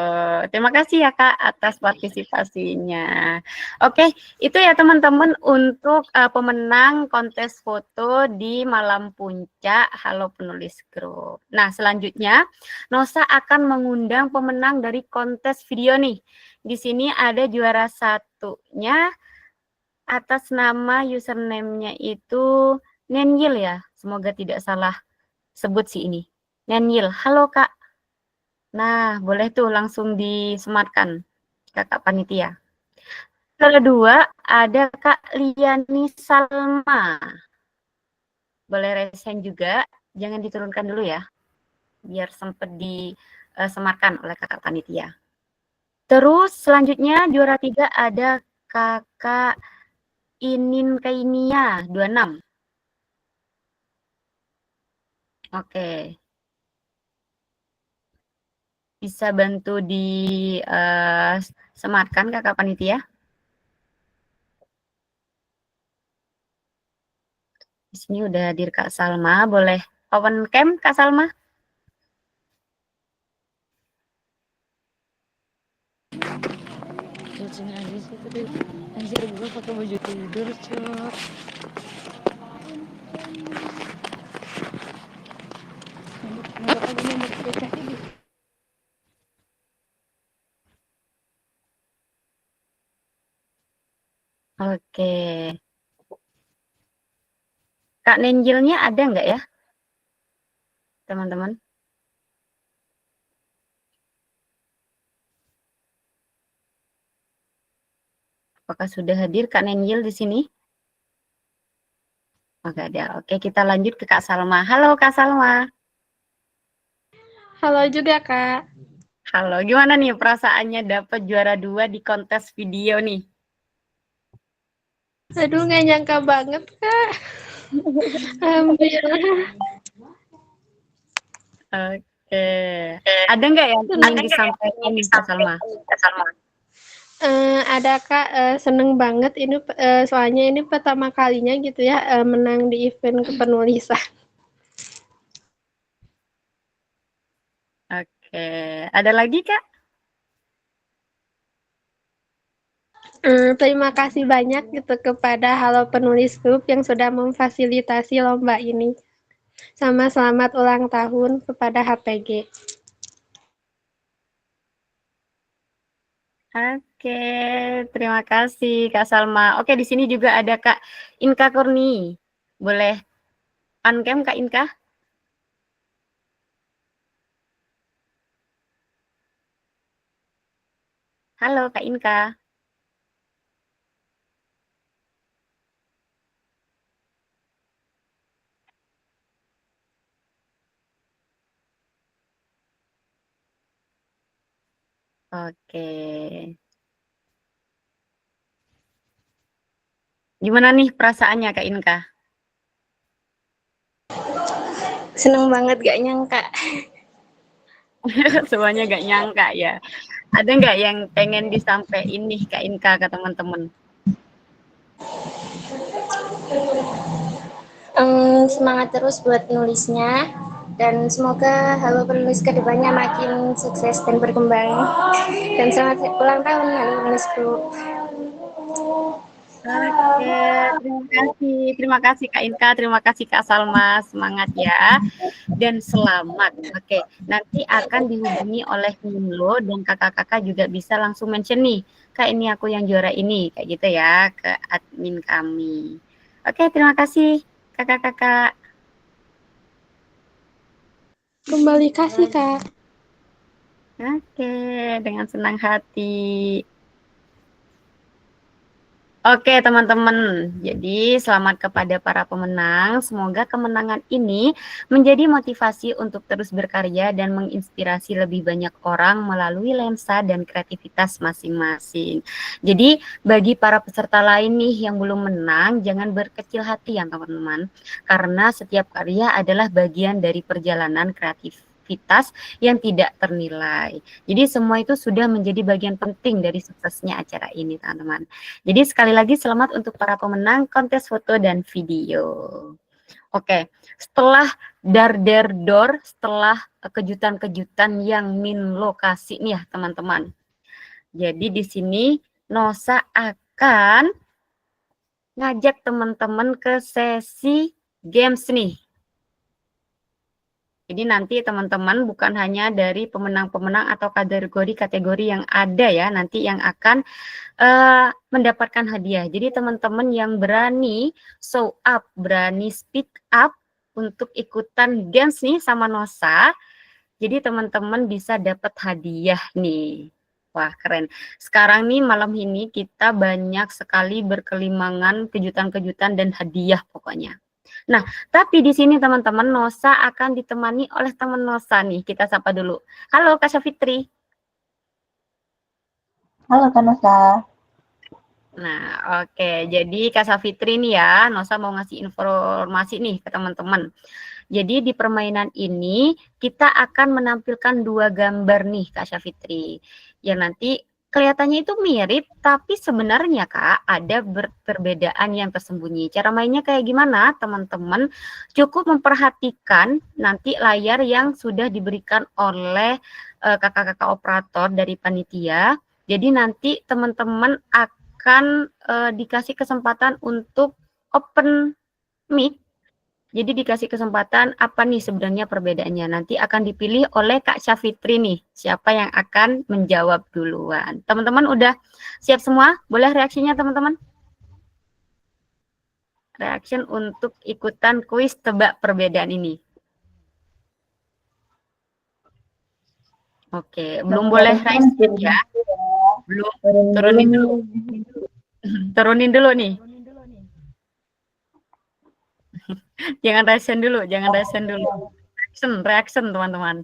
Terima kasih ya Kak atas partisipasinya. Oke, itu ya teman-teman untuk pemenang kontes foto di Malam Puncak Halo Penulis Group. Nah, selanjutnya Nosa akan mengundang pemenang dari kontes video nih. Di sini ada juara satunya atas nama username-nya itu Nenyil ya. Semoga tidak salah sebut sih ini. Nenyil. Halo Kak. Nah, boleh tuh langsung disematkan, Kakak Panitia. Kedua, ada Kak Liani Salma. Boleh resen juga, jangan diturunkan dulu ya, biar sempat disematkan oleh Kakak Panitia. Terus selanjutnya juara 3 ada Kakak Inin Kainia 26. Oke. Bisa bantu disematkan Kakak Panitia? Di sini udah hadir Kak Salma, boleh open cam Kak Salma?
Kucing aja sih tadi anjir gue pakai baju tidur cok. Nggak lagi nomor PKI di
Oke. Kak Nenjilnya ada nggak ya, teman-teman? Apakah sudah hadir Kak Nenjil di sini? Oh, nggak ada. Oke, kita lanjut ke Kak Salma. Halo Kak Salma.
Halo juga, Kak.
Halo, gimana nih perasaannya dapat juara 2 di kontes video nih?
Aduh, nggak nyangka banget, Kak. Alhamdulillah.
Oke. Ada nggak yang ingin disampaikan nih Kak Salma?
Ada Kak, seneng banget ini soalnya ini pertama kalinya gitu ya menang di event kepenulisan.
Oke. Ada lagi Kak?
Terima kasih banyak gitu kepada Halo Penulis Group yang sudah memfasilitasi lomba ini. Sama selamat ulang tahun kepada HPG.
Oke, terima kasih Kak Salma. Oke, di sini juga ada Kak Inka Kurni. Boleh on cam Kak Inka? Halo Kak Inka. Oke. Gimana nih perasaannya Kak Inka?
Seneng banget gak nyangka.
Semuanya gak nyangka ya. Ada nggak yang pengen disampaikan nih Kak Inka ke teman-teman?
Semangat terus buat nulisnya dan semoga Halo Penulis kedepannya makin sukses dan berkembang. Dan selamat ulang tahun Halo Penulis Group.
Oke, terima kasih. Terima kasih Kak Inka, terima kasih Kak Salma. Semangat ya. Dan selamat. Oke, nanti akan dihubungi oleh Milo dan kakak-kakak juga bisa langsung mention nih, Kak ini aku yang juara ini, kayak gitu ya, ke admin kami. Oke, terima kasih kakak-kakak.
Kembali kasih Kak.
Oke, dengan senang hati. Oke teman-teman, jadi selamat kepada para pemenang. Semoga kemenangan ini menjadi motivasi untuk terus berkarya dan menginspirasi lebih banyak orang melalui lensa dan kreativitas masing-masing. Jadi bagi para peserta lain nih yang belum menang, jangan berkecil hati ya teman-teman. Karena setiap karya adalah bagian dari perjalanan kreativitas yang tidak ternilai. Jadi semua itu sudah menjadi bagian penting dari suksesnya acara ini teman-teman. Jadi sekali lagi selamat untuk para pemenang kontes foto dan video. Oke, setelah dar-der-dor, setelah kejutan-kejutan yang min lokasi nih ya teman-teman. Jadi di sini Nosa akan ngajak teman-teman ke sesi games nih. Jadi nanti teman-teman bukan hanya dari pemenang-pemenang atau kategori-kategori yang ada ya, nanti yang akan mendapatkan hadiah. Jadi teman-teman yang berani show up, berani speak up untuk ikutan games nih sama Nosa, jadi teman-teman bisa dapat hadiah nih. Wah keren. Sekarang nih malam ini kita banyak sekali berkelimangan kejutan-kejutan dan hadiah pokoknya. Nah, tapi di sini teman-teman Nosa akan ditemani oleh teman Nosa nih. Kita sapa dulu. Halo Kak Syafitri.
Halo Kak Nosa.
Nah, oke. Jadi Kak Syafitri nih ya, Nosa mau ngasih informasi nih ke teman-teman. Jadi di permainan ini kita akan menampilkan 2 gambar nih Kak Syafitri. Yang nanti kelihatannya itu mirip, tapi sebenarnya Kak ada perbedaan yang tersembunyi. Cara mainnya kayak gimana teman-teman? Cukup memperhatikan nanti layar yang sudah diberikan oleh kakak-kakak operator dari panitia. Jadi nanti teman-teman akan dikasih kesempatan untuk open mic. Jadi dikasih kesempatan apa nih sebenarnya perbedaannya. Nanti akan dipilih oleh Kak Syafitri nih. Siapa yang akan menjawab duluan. Teman-teman udah siap semua? Boleh reaksinya teman-teman? Reaction untuk ikutan kuis tebak perbedaan ini. Oke, belum boleh raise hand ya. Belum, turunin dulu. Turunin dulu nih. Jangan reaction dulu, jangan reaction dulu. Reaction teman-teman.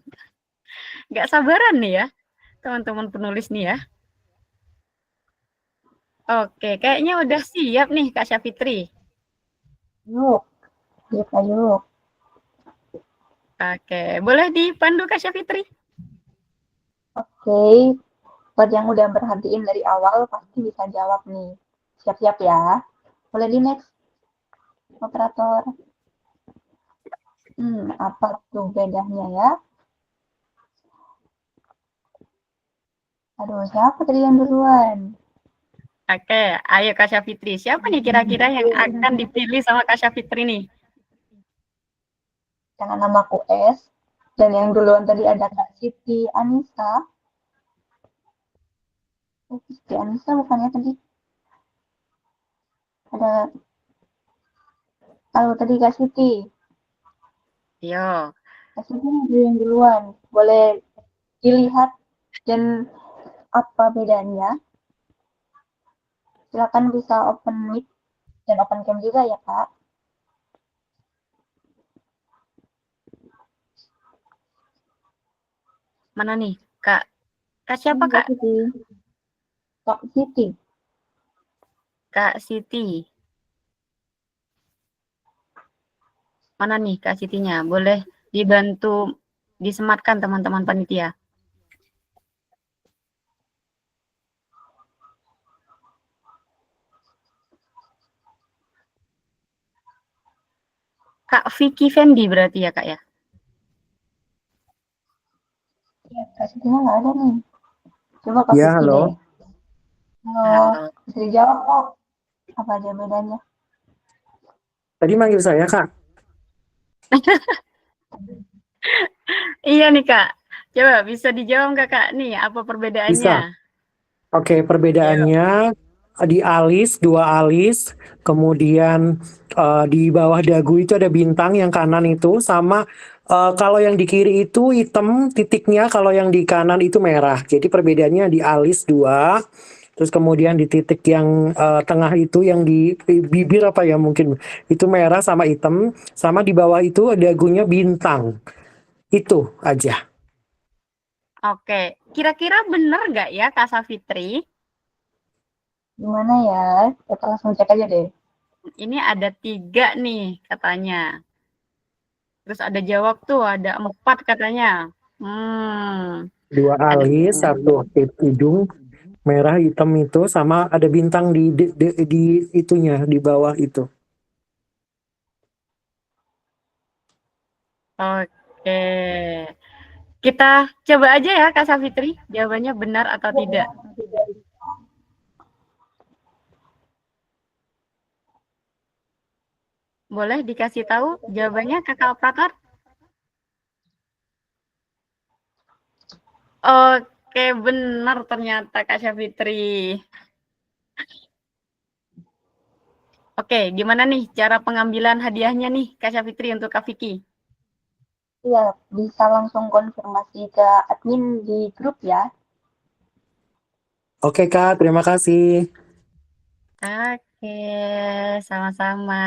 Nggak sabaran nih ya, teman-teman penulis nih ya. Oke, kayaknya udah siap nih Kak Syafitri.
Yuk, yuk.
Oke, boleh dipandu Kak Syafitri?
Oke, buat yang udah perhatiin dari awal pasti bisa jawab nih. Siap-siap ya. Boleh di next, operator. Apa tuh bedanya ya? Aduh, siapa tadi yang duluan?
Oke, ayo Kak Syafitri. Siapa nih kira-kira yang akan dipilih sama Kak Syafitri nih?
Dengan namaku S. Dan yang duluan tadi ada Kak Siti Anissa. Siti Anissa bukannya tadi? Ada. Halo, tadi Kak Siti.
Yo.
Kak Siti yang duluan. Boleh dilihat dan apa bedanya? Silakan bisa open mic dan open cam juga ya, Kak.
Mana nih, Kak? Kak siapa, Kak?
Kak Siti.
Kak Siti. Mana nih Kak Sitinya? Boleh dibantu disematkan teman-teman panitia. Kak Vicky Fendi berarti ya Kak ya?
Iya, Kak Sitinya nggak ada nih. Coba Kak
Ya,
Vicky
halo.
deh. Halo, bisa dijawab Kak? Apa aja bedanya?
Tadi manggil saya, Kak.
Iya nih Kak. Coba bisa dijawab nggak Kak? Nih apa perbedaannya?
Bisa. Oke, perbedaannya di alis, 2 alis, kemudian di bawah dagu itu ada bintang yang kanan itu, sama kalau yang di kiri itu hitam titiknya, kalau yang di kanan itu merah. Jadi perbedaannya di alis 2, terus kemudian di titik yang tengah itu yang di bibir apa ya mungkin itu merah sama hitam, sama di bawah itu dagunya bintang. Itu aja.
Oke, kira-kira bener nggak ya Kak Safitri?
Gimana ya? Kita langsung cek aja deh.
Ini ada 3 nih katanya. Terus ada jawab tuh, ada 4 katanya.
2
Ada
alis, 1 hidung, merah hitam itu sama ada bintang di itunya di bawah itu.
Oke. Kita coba aja ya Kak Safitri, jawabannya benar atau tidak. Boleh dikasih tahu jawabannya Kakak Operator? Oke, benar ternyata Kak Safitri. Oke, gimana nih cara pengambilan hadiahnya nih Kak Safitri untuk Kak Vicky?
Iya, bisa langsung konfirmasi ke admin di grup ya.
Oke Kak, terima kasih.
Oke, sama-sama.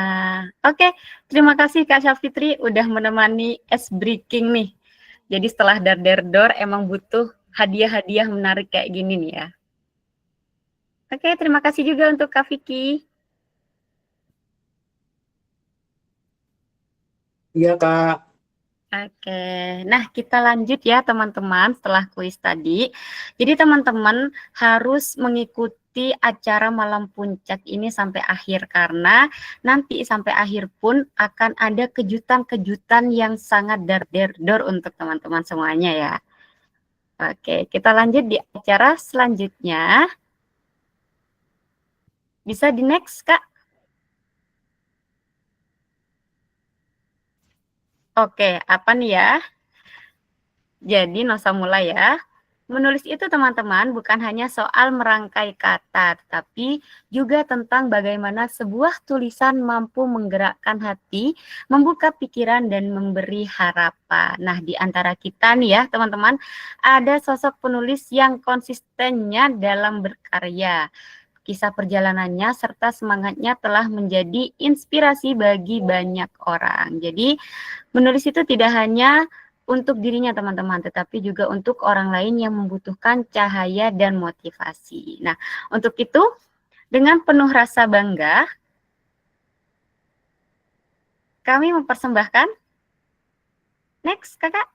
Oke, terima kasih Kak Syafitri udah menemani S Breaking nih. Jadi setelah dar emang butuh hadiah-hadiah menarik kayak gini nih ya. Oke, terima kasih juga untuk Kak Vicky.
Iya Kak.
Oke, nah kita lanjut ya teman-teman setelah kuis tadi. Jadi teman-teman harus mengikuti acara malam puncak ini sampai akhir karena nanti sampai akhir pun akan ada kejutan-kejutan yang sangat dar untuk teman-teman semuanya ya. Oke, kita lanjut di acara selanjutnya. Bisa di next, Kak? Oke, apa nih ya? Jadi Nosa mulai ya. Menulis itu teman-teman bukan hanya soal merangkai kata, tetapi juga tentang bagaimana sebuah tulisan mampu menggerakkan hati, membuka pikiran, dan memberi harapan. Nah, di antara kita nih ya teman-teman, ada sosok penulis yang konsistennya dalam berkarya. Kisah perjalanannya serta semangatnya telah menjadi inspirasi bagi banyak orang. Jadi, menulis itu tidak hanya untuk dirinya teman-teman, tetapi juga untuk orang lain yang membutuhkan cahaya dan motivasi. Nah, untuk itu, dengan penuh rasa bangga, kami mempersembahkan, next kakak.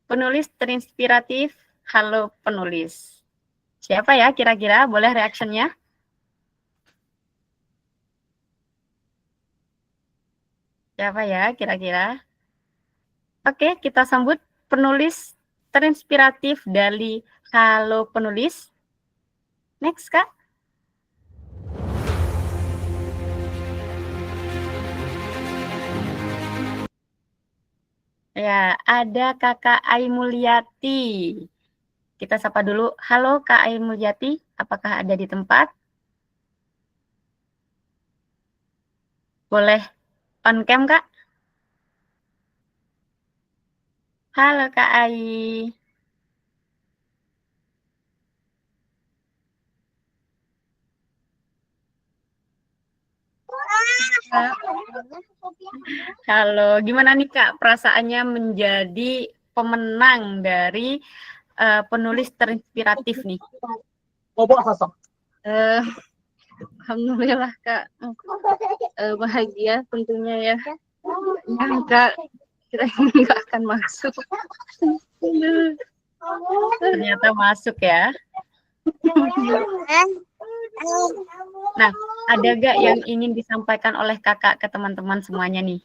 Penulis terinspiratif, halo penulis. Siapa ya kira-kira? Boleh reaksinya? Siapa ya kira-kira? Oke, kita sambut penulis terinspiratif dari Halo Penulis. Next, Kak. Ya, ada Kakak Ai Mulyati. Kita sapa dulu. Halo Kak Ai Mulyati, apakah ada di tempat? Boleh on cam, Kak? Halo Kak Ai. Halo, gimana nih Kak perasaannya menjadi pemenang dari penulis terinspiratif nih?
Alhamdulillah Kak, bahagia tentunya ya. Nyangka kira nggak akan masuk.
Ternyata masuk ya. Nah, ada gak yang ingin disampaikan oleh kakak ke teman-teman semuanya nih?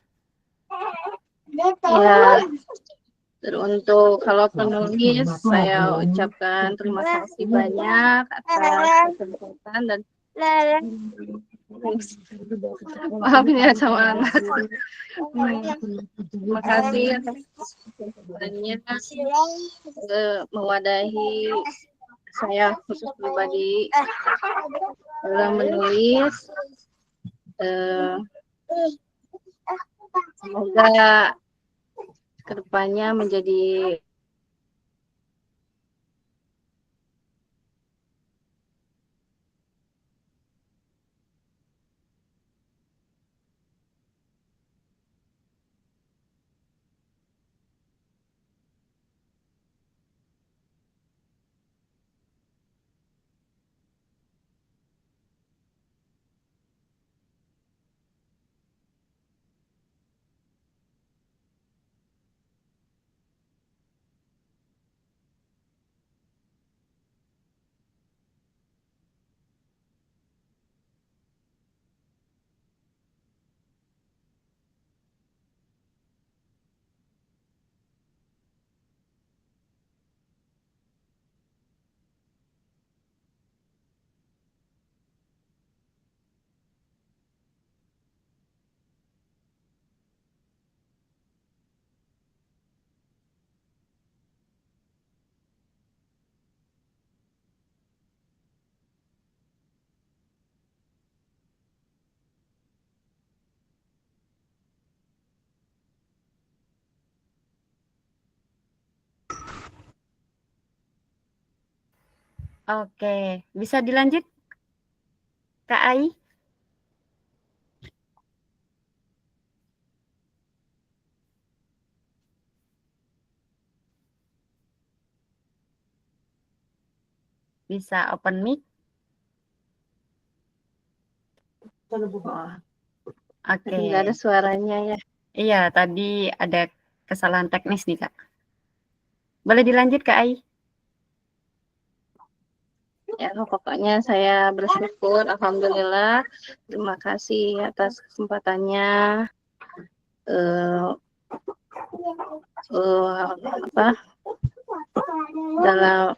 Ya, untuk kalau penulis saya ucapkan terima kasih banyak atas kesempatan dan maafin ya sama anak. Terima kasih atas kesempatannya mewadahi saya khusus pribadi dalam menulis. Semoga kedepannya menjadi
Oke, bisa dilanjut Kak Ai? Bisa open mic? Oh, oke.
Nggak ada suaranya ya.
Iya, tadi ada kesalahan teknis nih, Kak. Boleh dilanjut, Kak Ai?
Ya, pokoknya saya bersyukur, alhamdulillah. Terima kasih atas kesempatannya. Eh, apa dalam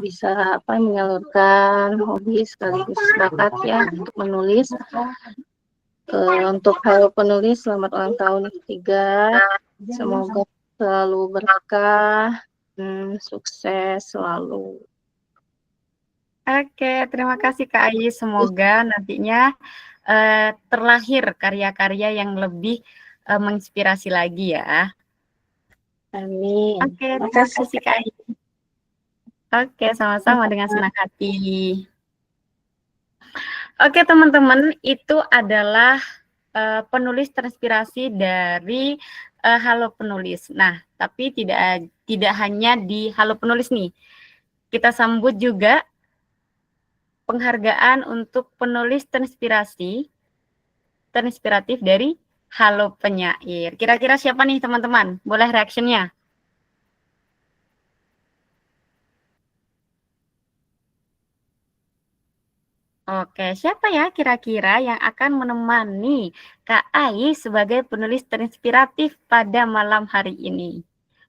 bisa menyalurkan hobi sekaligus bakat ya untuk menulis. Untuk hal penulis, selamat ulang tahun ketiga. Semoga selalu berkah, sukses selalu.
Oke, terima kasih Kak Ai. Semoga nantinya terlahir karya-karya yang lebih menginspirasi lagi ya.
Amin.
Oke, terima kasih Kak Ai. Oke, sama-sama dengan senang hati. Oke, teman-teman, itu adalah penulis terinspirasi dari Halo Penulis. Nah, tapi tidak hanya di Halo Penulis nih. Kita sambut juga penghargaan untuk penulis terinspiratif dari Halo Penyair. Kira-kira siapa nih teman-teman? Boleh reaksinya? Oke, siapa ya kira-kira yang akan menemani Kak Ai sebagai penulis terinspiratif pada malam hari ini?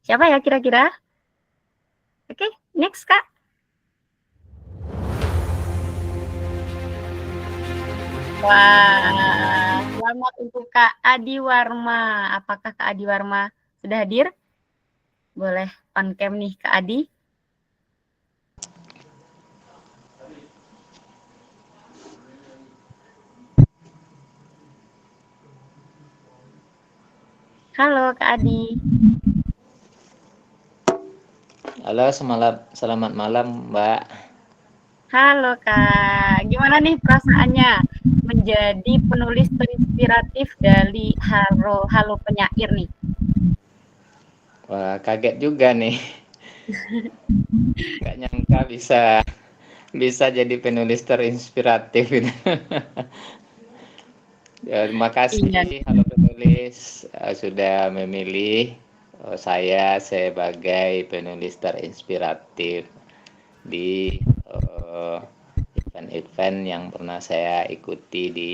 Siapa ya kira-kira? Oke, next Kak. Wah, selamat untuk Kak Adi Warma. Apakah Kak Adi Warma sudah hadir? Boleh on cam nih Kak Adi. Halo Kak Adi.
Halo, selamat malam, Mbak.
Halo Kak, gimana nih perasaannya menjadi penulis terinspiratif dari Halo Penyair nih?
Wah, kaget juga nih. Nggak nyangka bisa jadi penulis terinspiratif gitu. Ya, terima kasih Halo Penulis sudah memilih saya sebagai penulis terinspiratif di event-event yang pernah saya ikuti di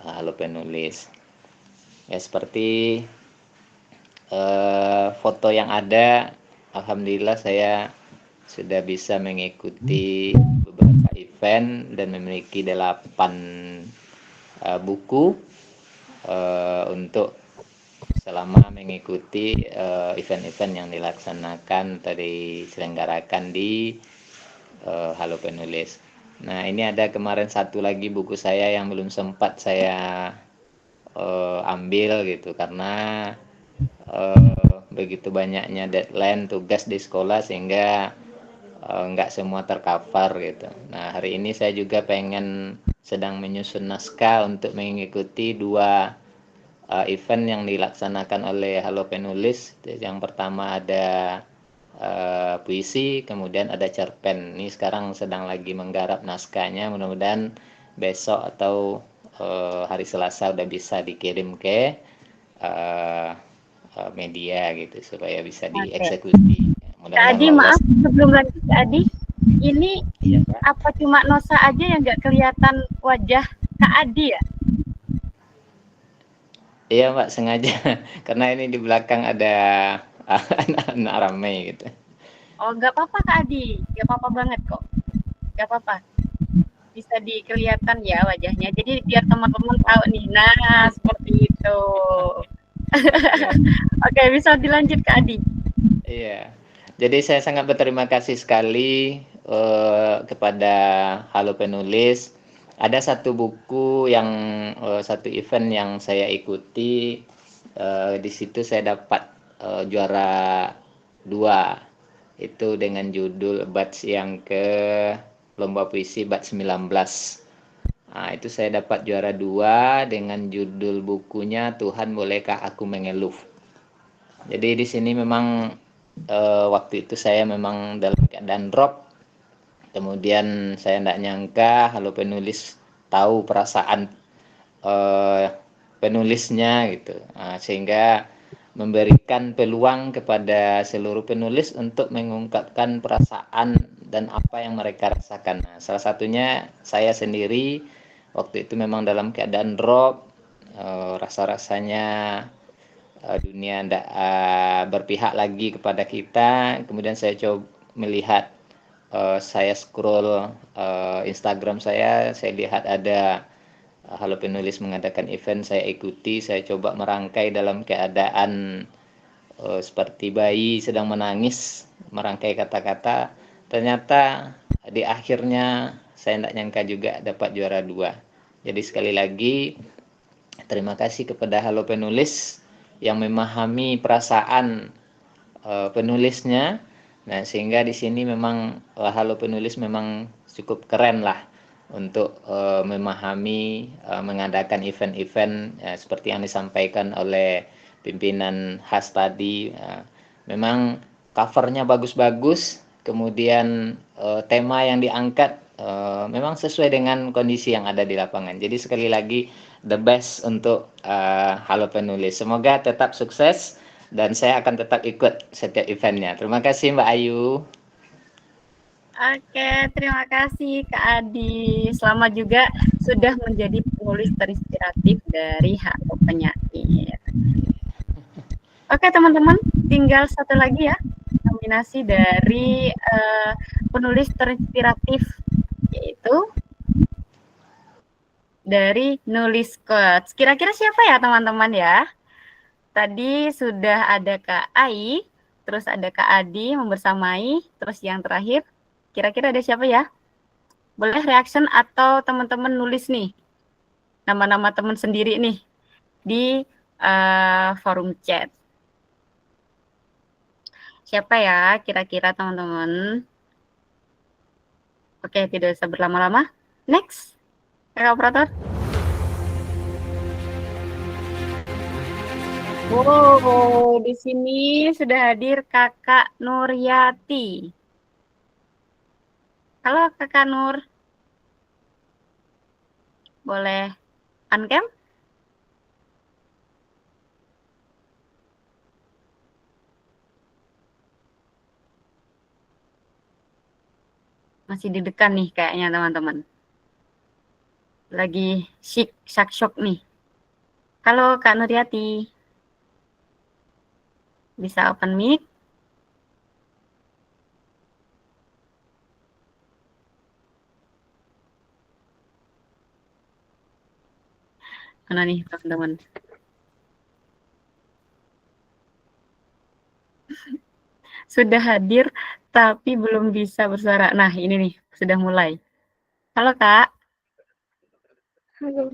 Halo Penulis. Ya, seperti foto yang ada, alhamdulillah saya sudah bisa mengikuti beberapa event dan memiliki 8 buku untuk selama mengikuti event-event yang dilaksanakan atau diselenggarakan di Halo Penulis. Nah, ini ada kemarin satu lagi buku saya yang belum sempat saya ambil gitu karena begitu banyaknya deadline tugas di sekolah sehingga nggak semua tercover gitu. Nah, hari ini saya juga sedang menyusun naskah untuk mengikuti 2 event yang dilaksanakan oleh Halo Penulis. Yang pertama ada puisi, kemudian ada cerpen. Ini sekarang sedang lagi menggarap naskahnya, mudah-mudahan besok atau hari Selasa udah bisa dikirim ke media gitu supaya bisa dieksekusi.
Kak Adi, maaf sebelum lanjut Kak Adi, ini
iya,
apa cuma Nosa aja yang nggak kelihatan wajah Kak Adi ya?
Iya Mbak, sengaja karena ini di belakang ada anak-anak ramai gitu.
Oh, nggak apa-apa Kak Adi, nggak apa-apa banget kok, nggak apa-apa. Bisa dikelihatan ya wajahnya, jadi biar teman-teman tahu nih, nah seperti itu. Oke, bisa dilanjut Kak Adi.
Iya, jadi saya sangat berterima kasih sekali kepada Halo Penulis. Ada satu buku satu event yang saya ikuti, di situ saya dapat juara 2 itu dengan judul batch yang ke lomba puisi batch 19. Nah, itu saya dapat juara 2 dengan judul bukunya Tuhan Bolehkah Aku Mengeluh. Jadi di sini memang waktu itu saya memang dalam keadaan drop. Kemudian saya tidak nyangka Halo Penulis tahu perasaan penulisnya gitu. Sehingga memberikan peluang kepada seluruh penulis untuk mengungkapkan perasaan dan apa yang mereka rasakan. Nah, salah satunya saya sendiri waktu itu memang dalam keadaan drop, rasa-rasanya dunia tidak berpihak lagi kepada kita. Kemudian saya coba melihat, saya scroll Instagram saya lihat ada Halo Penulis mengadakan event, saya ikuti, saya coba merangkai dalam keadaan seperti bayi sedang menangis, merangkai kata-kata. Ternyata di akhirnya saya tidak nyangka juga dapat juara 2. Jadi sekali lagi terima kasih kepada Halo Penulis yang memahami perasaan penulisnya. Nah, sehingga di sini memang Halo Penulis memang cukup keren lah untuk memahami mengadakan event-event seperti yang disampaikan oleh pimpinan khas tadi. Memang covernya bagus-bagus, kemudian tema yang diangkat memang sesuai dengan kondisi yang ada di lapangan. Jadi sekali lagi the best untuk Halo Penulis. Semoga tetap sukses dan saya akan tetap ikut setiap eventnya. Terima kasih Mbak Ayu.
Oke, terima kasih Kak Adi. Selamat juga sudah menjadi penulis terinspiratif dari Halo Penyair. Oke teman-teman, tinggal satu lagi ya, nominasi dari penulis terinspiratif, yaitu dari Nulis Quotes. Kira-kira siapa ya teman-teman ya? Tadi sudah ada Kak Ai, terus ada Kak Adi membersamai, terus yang terakhir, kira-kira ada siapa ya? Boleh reaction atau teman-teman nulis nih, nama-nama teman sendiri nih, di forum chat. Siapa ya kira-kira teman-teman? Oke, tidak usah berlama-lama. Next, Kakak Operator. Wow, di sini sudah hadir Kakak Nuryati. Halo Kakak Nur. Boleh uncam? Masih deg-degan nih kayaknya teman-teman. Lagi shock nih. Halo Kak Nuryati. Bisa open mic? Mana nih teman-teman? Sudah hadir tapi belum bisa bersuara. Nah, ini nih, sudah mulai. Halo, Kak.
Halo.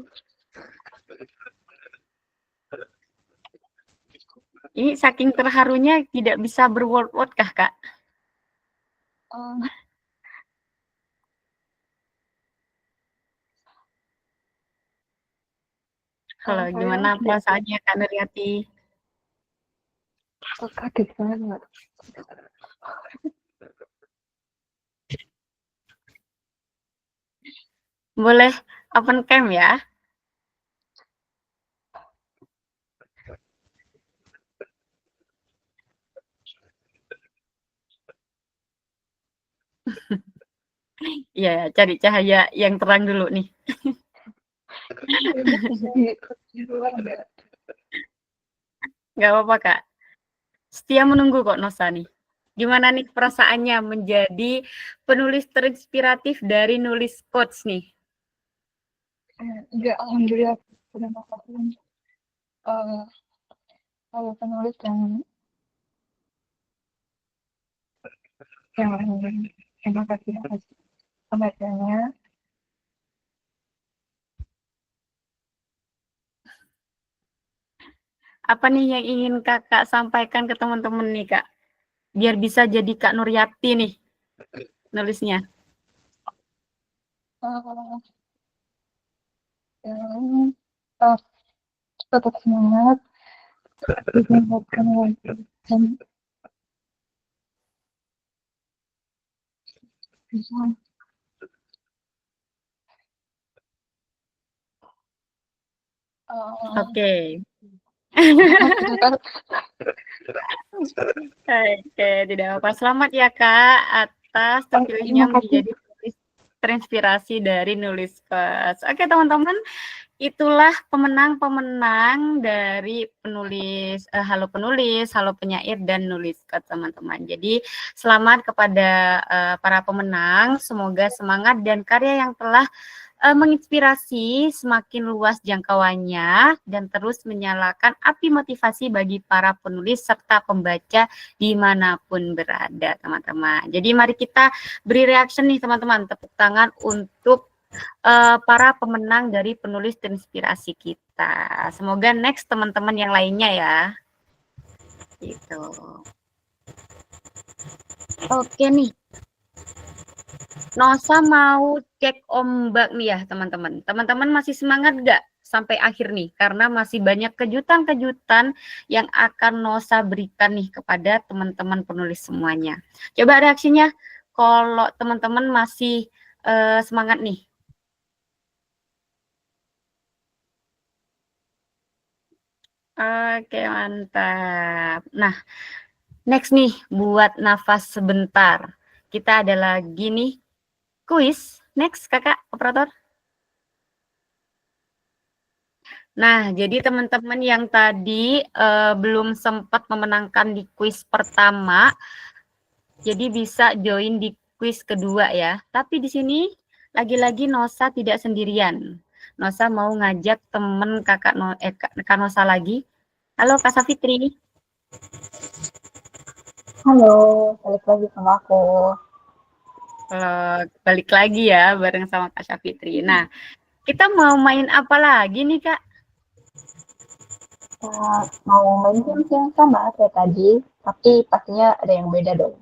Ini saking terharunya tidak bisa berword-word kah, Kak? Halo, gimana perasaannya Kak Nuryati?
Kaget banget.
Boleh open cam ya? Iya, cari cahaya yang terang dulu nih. Nggak apa-apa, Kak. Setia menunggu kok Nosa nih. Gimana nih perasaannya menjadi penulis terinspiratif dari Nulis Quotes nih?
Ya, alhamdulillah terima kasih kalau penulis yang terima kasih atas pembacanya.
Apa nih yang ingin Kakak sampaikan ke teman-teman nih, Kak? biar bisa jadi Kak Nuryati nih nulisnya.
Eh, eh, tetap semangat, ditingkatkan lagi, dan bisa
Oke.
kita
Oke, tidak apa. Selamat ya Kak atas terpilihnya
terima kasih.
menjadi penulis terinspirasi dari Nulis Plus. Oke teman-teman, itulah pemenang-pemenang dari penulis Halo Penulis, Halo Penyair, dan Nulis Plus teman-teman. Jadi selamat kepada para pemenang. Semoga semangat dan karya yang telah menginspirasi semakin luas jangkauannya dan terus menyalakan api motivasi bagi para penulis serta pembaca dimanapun berada teman-teman. Jadi mari kita beri reaction nih teman-teman, tepuk tangan untuk para pemenang dari penulis terinspirasi kita. Semoga next teman-teman yang lainnya ya. Gitu. Oke nih. Nosa mau cek ombak nih ya teman-teman. Teman-teman masih semangat nggak sampai akhir nih? Karena masih banyak kejutan-kejutan yang akan Nosa berikan nih kepada teman-teman penulis semuanya. Coba reaksinya kalau teman-teman masih semangat nih. Oke, mantap. Nah, next nih buat nafas sebentar. Kita ada lagi nih kuis. Next, Kakak operator. Nah, jadi teman-teman yang tadi belum sempat memenangkan di kuis pertama, jadi bisa join di kuis kedua ya. Tapi di sini lagi-lagi Nosa tidak sendirian. Nosa mau ngajak temen Kak Nosa lagi. Halo Kak Safitri.
Halo, balik lagi sama aku.
Balik lagi ya bareng sama Kak Safitri. Nah, kita mau main apa lagi nih Kak?
Kita mau main games yang sama kayak tadi, tapi pastinya ada yang beda dong.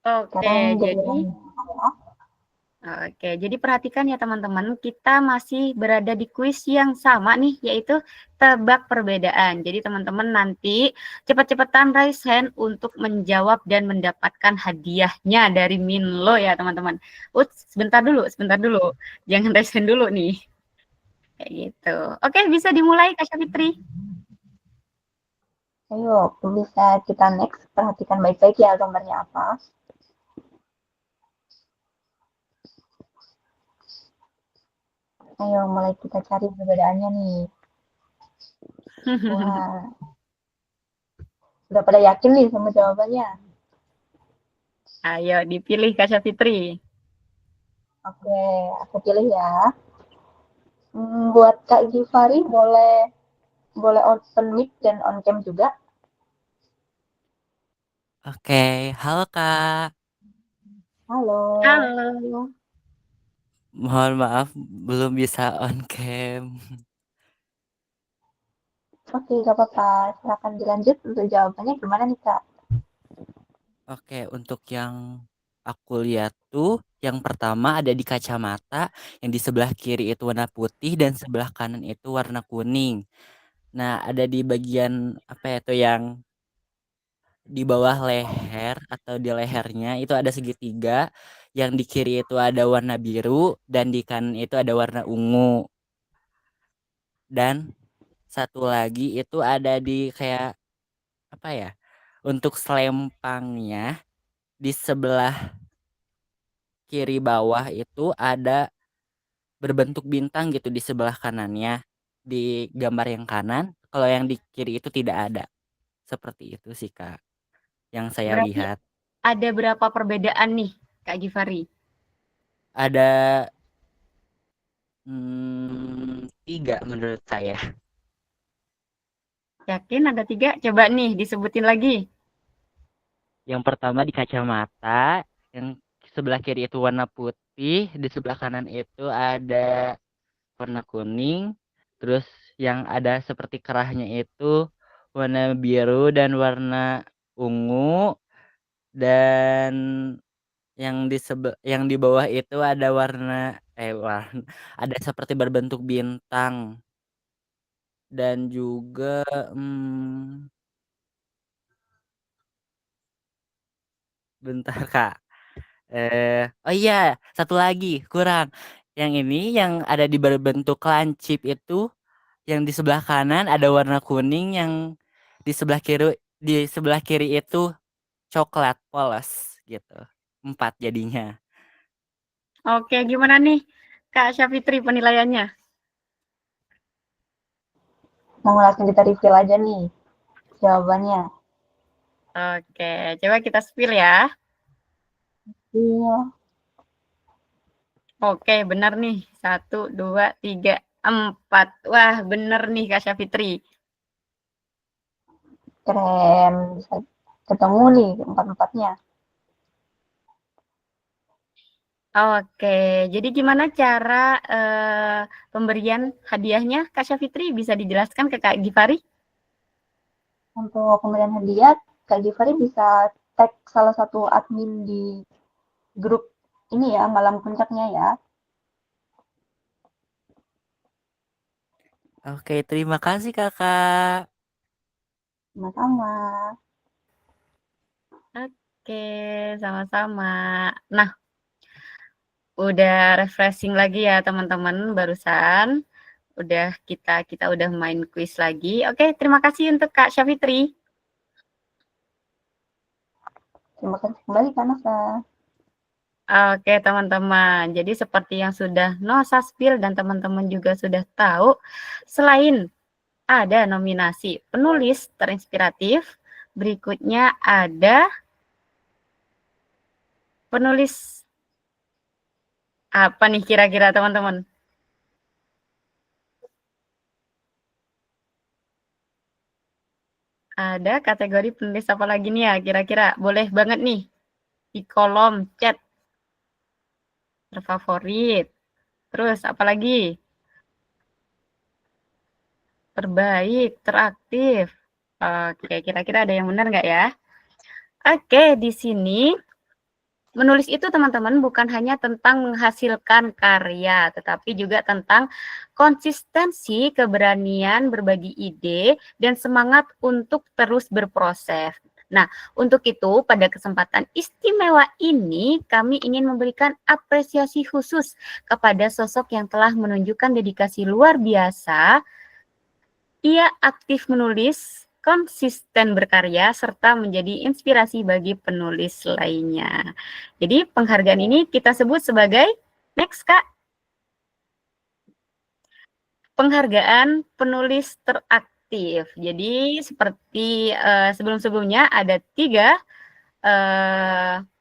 Oke,
Sekarang
jadi
giliran saya.
Oke, jadi perhatikan ya teman-teman, kita masih berada di kuis yang sama nih, yaitu tebak perbedaan. Jadi teman-teman nanti cepat-cepatan raise hand untuk menjawab dan mendapatkan hadiahnya dari Minlo ya teman-teman. Sebentar dulu. Jangan raise hand dulu nih. Kayak gitu. Oke, bisa dimulai Kak Syafitri.
Ayo, bisa kita next. Perhatikan baik-baik ya gambarnya apa. Ayo, mulai kita cari perbedaannya nih. Wah, udah pada yakin nih sama jawabannya?
Ayo dipilih Kak Syafitri.
Oke, aku pilih ya. Buat Kak Givari boleh open mic dan on cam juga.
Oke, halo Kak.
Halo.
Halo.
Mohon maaf belum bisa on cam.
Oke, gak apa-apa. Silahkan dilanjut untuk jawabannya gimana nih Kak?
Oke, untuk yang aku lihat tuh yang pertama ada di kacamata, yang di sebelah kiri itu warna putih dan sebelah kanan itu warna kuning. Nah, ada di bagian apa ya tuh yang di bawah leher atau di lehernya itu ada segitiga, yang di kiri itu ada warna biru dan di kanan itu ada warna ungu. Dan satu lagi itu ada di kayak apa ya? Untuk selempangnya di sebelah kiri bawah itu ada berbentuk bintang gitu di sebelah kanannya di gambar yang kanan. Kalau yang di kiri itu tidak ada. Seperti itu sih Kak yang saya
Berarti
lihat.
ada berapa perbedaan nih Kak Givari?
Ada 3 menurut saya.
Yakin ada 3? Coba nih disebutin lagi.
Yang pertama di kacamata, yang sebelah kiri itu warna putih, di sebelah kanan itu ada warna kuning, terus yang ada seperti kerahnya itu warna biru dan warna ungu, dan yang di bawah itu ada warna ada seperti berbentuk bintang, dan juga bentar Kak. Oh iya, satu lagi kurang. Yang ini yang ada di berbentuk lancip itu, yang di sebelah kanan ada warna kuning, yang di sebelah kiri itu coklat polos gitu. 4 jadinya.
Oke, gimana nih Kak Syafitri penilaiannya?
Mau langsung kita reveal aja nih jawabannya.
Oke, coba kita spill ya.
Iya.
Oke, benar nih. 1, 2, 3, 4. Wah, benar nih Kak Syafitri.
Keren, bisa ketemu nih empat-empatnya.
Oke, jadi gimana cara pemberian hadiahnya Kak Syafitri? Bisa dijelaskan ke Kak Gifari?
Untuk pemberian hadiah, Kak Givari bisa tag salah satu admin di grup ini ya, Malam Puncaknya ya.
Oke, terima kasih Kakak.
Sama-sama.
Oke, sama-sama. Nah, udah refreshing lagi ya teman-teman barusan. Kita udah main quiz lagi. Oke, terima kasih untuk Kak Syafitri.
Terima kasih kembali Kak Nasa.
Oke teman-teman, jadi seperti yang sudah Nosa spill dan teman-teman juga sudah tahu, selain ada nominasi penulis terinspiratif, berikutnya ada penulis apa nih kira-kira teman-teman? Ada kategori penulis apa lagi nih ya kira-kira? Boleh banget nih di kolom chat terfavorit. Terus apa lagi? Terbaik, teraktif. Oke, kira-kira ada yang benar nggak ya? Oke, di sini menulis itu teman-teman bukan hanya tentang menghasilkan karya, tetapi juga tentang konsistensi, keberanian berbagi ide, dan semangat untuk terus berproses. Nah, untuk itu pada kesempatan istimewa ini kami ingin memberikan apresiasi khusus kepada sosok yang telah menunjukkan dedikasi luar biasa. Ia aktif menulis, konsisten berkarya, serta menjadi inspirasi bagi penulis lainnya. Jadi penghargaan ini kita sebut sebagai, next Kak, penghargaan penulis teraktif. Jadi seperti sebelum-sebelumnya ada 3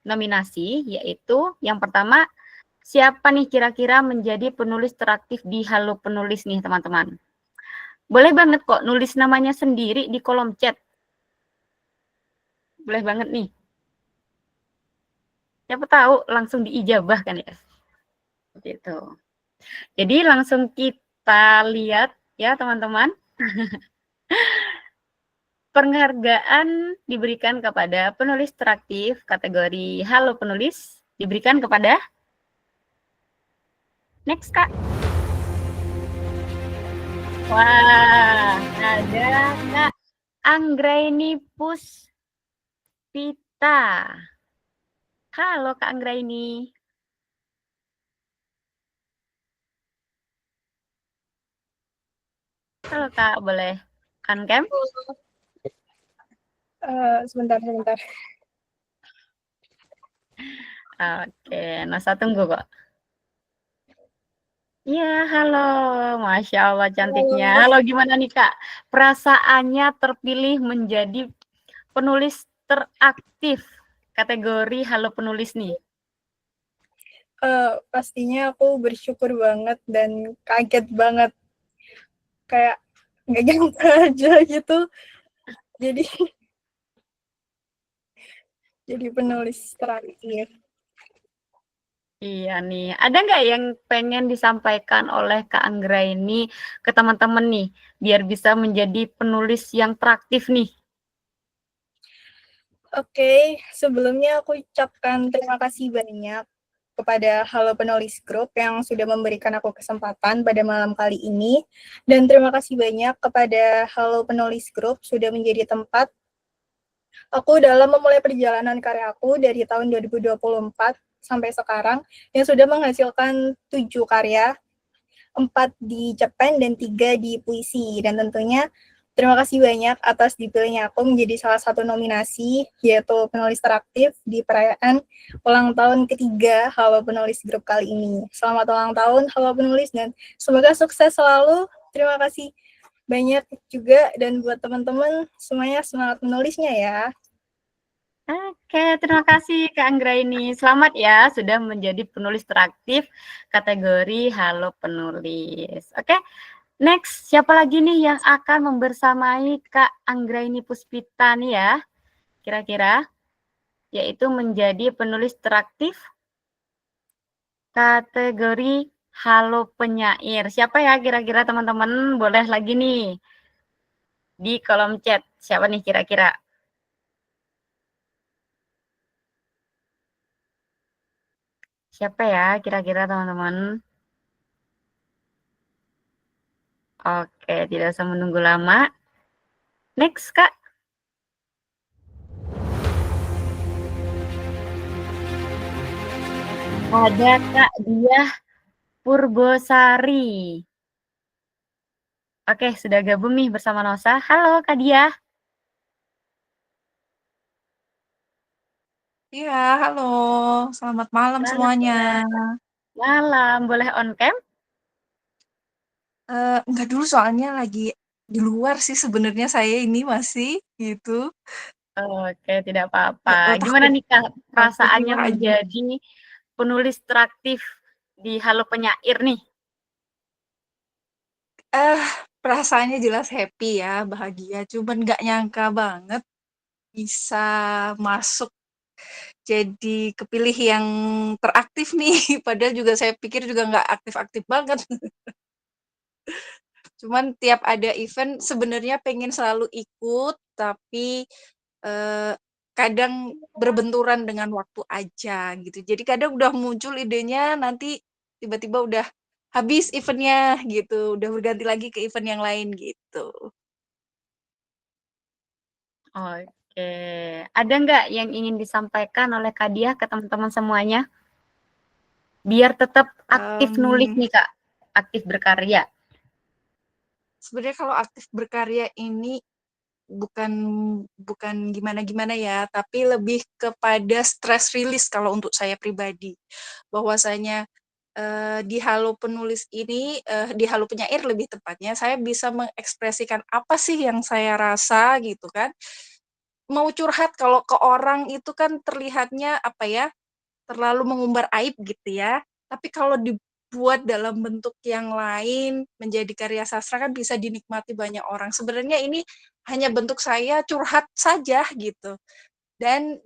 nominasi, yaitu yang pertama, siapa nih kira-kira menjadi penulis teraktif di Halo Penulis nih teman-teman? Boleh banget kok nulis namanya sendiri di kolom chat. Boleh banget nih. Siapa tahu langsung diijabah kan ya. Seperti itu. Jadi langsung kita lihat ya teman-teman. Penghargaan diberikan kepada penulis teraktif kategori Halo Penulis. Diberikan kepada next Kak. Wah, ada Kak Anggraini Puspita. Halo Kak Anggraini. Halo Kak, boleh on-cam?
Sebentar.
Oke, Nasa tunggu kok. Iya, halo. Masya Allah cantiknya. Halo, gimana nih Kak? Perasaannya terpilih menjadi penulis teraktif kategori Halo Penulis nih.
Pastinya aku bersyukur banget dan kaget banget. Kayak nggak nyangka aja gitu. Jadi penulis teraktif.
Iya nih, ada nggak yang pengen disampaikan oleh Kak Anggra ini ke teman-teman nih, biar bisa menjadi penulis yang teraktif nih?
Oke, sebelumnya aku ucapkan terima kasih banyak kepada Halo Penulis Group yang sudah memberikan aku kesempatan pada malam kali ini. Dan terima kasih banyak kepada Halo Penulis Group sudah menjadi tempat aku dalam memulai perjalanan karya aku dari tahun 2024 sampai sekarang yang sudah menghasilkan 7 karya, 4 di cerpen dan 3 di puisi. Dan tentunya terima kasih banyak atas dipilihnya aku menjadi salah satu nominasi, yaitu penulis teraktif di perayaan ulang tahun ketiga Halo Penulis Group kali ini. Selamat ulang tahun Halo Penulis dan semoga sukses selalu. Terima kasih banyak juga dan buat teman-teman semuanya semangat menulisnya ya.
Oke, terima kasih Kak Anggraini. Selamat ya sudah menjadi penulis teraktif kategori Halo Penulis. Oke, next siapa lagi nih yang akan membersamai Kak Anggraini Puspita nih ya? Kira-kira yaitu menjadi penulis teraktif kategori Halo Penyair. Siapa ya kira-kira teman-teman? Boleh lagi nih di kolom chat. Siapa nih kira-kira? Siapa ya kira-kira teman-teman? Oke, tidak usah menunggu lama. Next, Kak. Ada Kak Diah Purbosari. Oke, sudah gabung nih bersama Nosa. Halo Kak Diah.
Iya, halo. Selamat malam semuanya.
Malam, boleh on cam?
Enggak dulu soalnya lagi di luar sih sebenarnya saya ini masih gitu.
Oke, tidak apa-apa. Gimana
Takut
nih Kak perasaannya
hilang aja.
menjadi penulis teraktif di Halo Penyair nih?
Perasaannya jelas happy ya, bahagia. Cuman nggak nyangka banget bisa masuk jadi kepilih yang teraktif nih. Padahal juga saya pikir juga nggak aktif-aktif banget. Cuman tiap ada event sebenarnya pengen selalu ikut, tapi kadang berbenturan dengan waktu aja gitu. Jadi kadang udah muncul idenya, nanti tiba-tiba udah habis eventnya gitu, udah berganti lagi ke event yang lain gitu.
Oke, ada nggak yang ingin disampaikan oleh Kak Diah ke teman-teman semuanya? Biar tetap aktif nulis nih Kak, aktif berkarya.
Sebenarnya kalau aktif berkarya ini bukan gimana-gimana ya, tapi lebih kepada stress release kalau untuk saya pribadi. Bahwasanya di Halo Penulis ini, di Halo Penyair lebih tepatnya, saya bisa mengekspresikan apa sih yang saya rasa gitu kan. Mau curhat kalau ke orang itu kan terlihatnya apa ya, terlalu mengumbar aib gitu ya. Tapi kalau dibuat dalam bentuk yang lain, menjadi karya sastra kan bisa dinikmati banyak orang. Sebenarnya ini hanya bentuk saya curhat saja gitu. Dan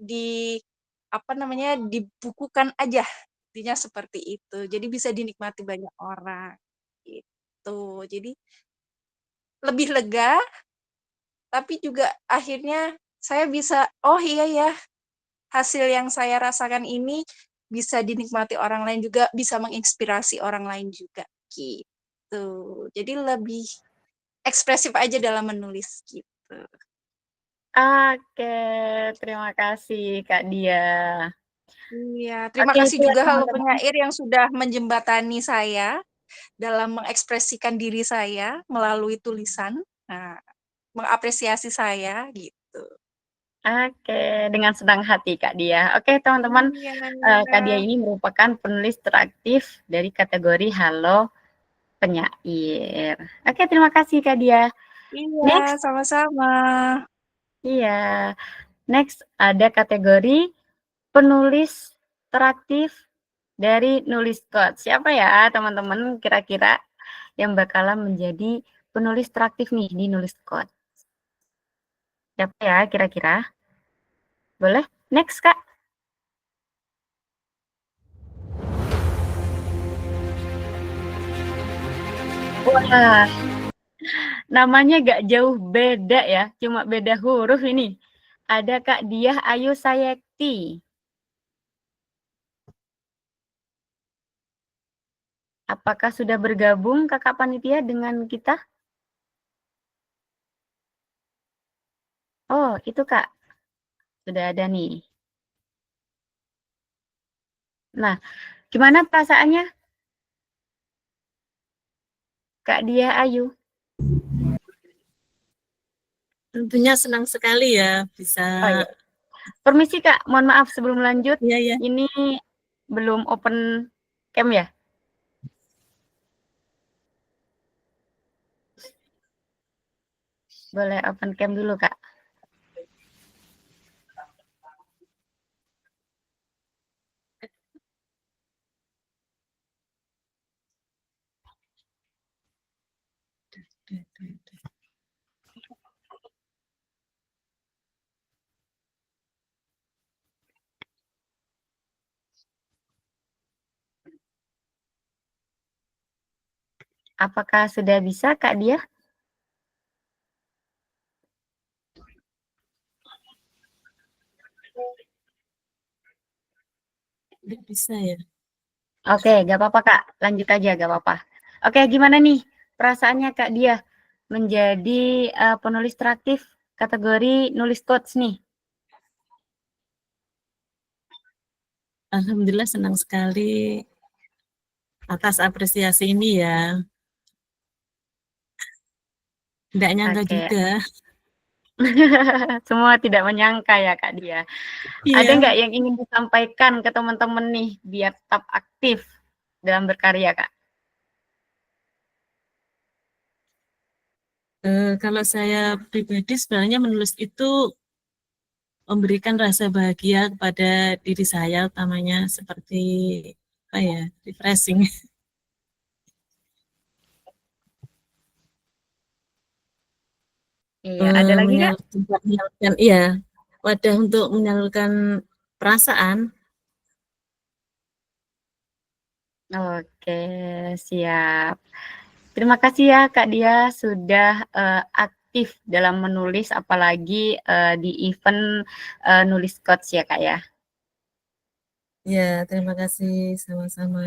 apa namanya, dibukukan aja. Intinya seperti itu. Jadi bisa dinikmati banyak orang gitu. Jadi lebih lega, tapi juga akhirnya saya bisa, oh iya ya, hasil yang saya rasakan ini bisa dinikmati orang lain juga, bisa menginspirasi orang lain juga gitu. Jadi lebih ekspresif aja dalam menulis gitu.
Oke, terima kasih Kak Diah.
Iya, terima
Oke,
kasih
itu ya
juga Halo
teman-teman.
Penyair yang sudah menjembatani saya dalam mengekspresikan diri saya melalui tulisan. Nah, mengapresiasi saya gitu.
Oke, dengan senang hati Kak Diah. Oke, teman-teman,
Iya.
Kak Diah ini merupakan penulis teraktif dari kategori Halo Penyair. Oke, terima kasih Kak Diah.
Iya,
Next,
sama-sama.
iya. Next ada kategori penulis teraktif dari Nulis Code. Siapa ya teman-teman kira-kira yang bakalan menjadi penulis teraktif nih di Nulis Code? Siapa ya kira-kira? Boleh? Next, Kak. Wah, namanya gak jauh beda ya, cuma beda huruf ini. Ada Kak Diah Ayu Sayekti. Apakah sudah bergabung Kakak Panitia dengan kita? Oh, itu Kak. Sudah ada nih. Nah, gimana perasaannya? Kak Diah Ayu.
Tentunya senang sekali ya bisa.
Oh, iya. Permisi Kak, mohon maaf sebelum lanjut.
Iya.
Ini belum open cam ya? Boleh open cam dulu Kak. Apakah sudah bisa Kak Diah?
Nggak bisa ya.
Oke, gak apa-apa Kak. Lanjut aja, gak apa-apa. Oke, gimana nih perasaannya Kak Diah menjadi penulis traktif kategori nulis quotes nih?
Alhamdulillah senang sekali atas apresiasi ini ya. Nggak nyangka juga.
Semua tidak menyangka ya Kak Diah.
Iya.
Ada nggak yang ingin disampaikan ke teman-teman nih biar tetap aktif dalam berkarya Kak?
Kalau saya pribadi sebenarnya menulis itu memberikan rasa bahagia kepada diri saya, utamanya seperti apa ya, refreshing.
Iya, ada lagi Kak?
Menyalurkan, iya, wadah untuk menyalurkan perasaan.
Oke, siap. Terima kasih ya Kak Dia sudah aktif dalam menulis, apalagi di event nulis quotes ya Kak ya.
Ya, terima kasih, sama-sama.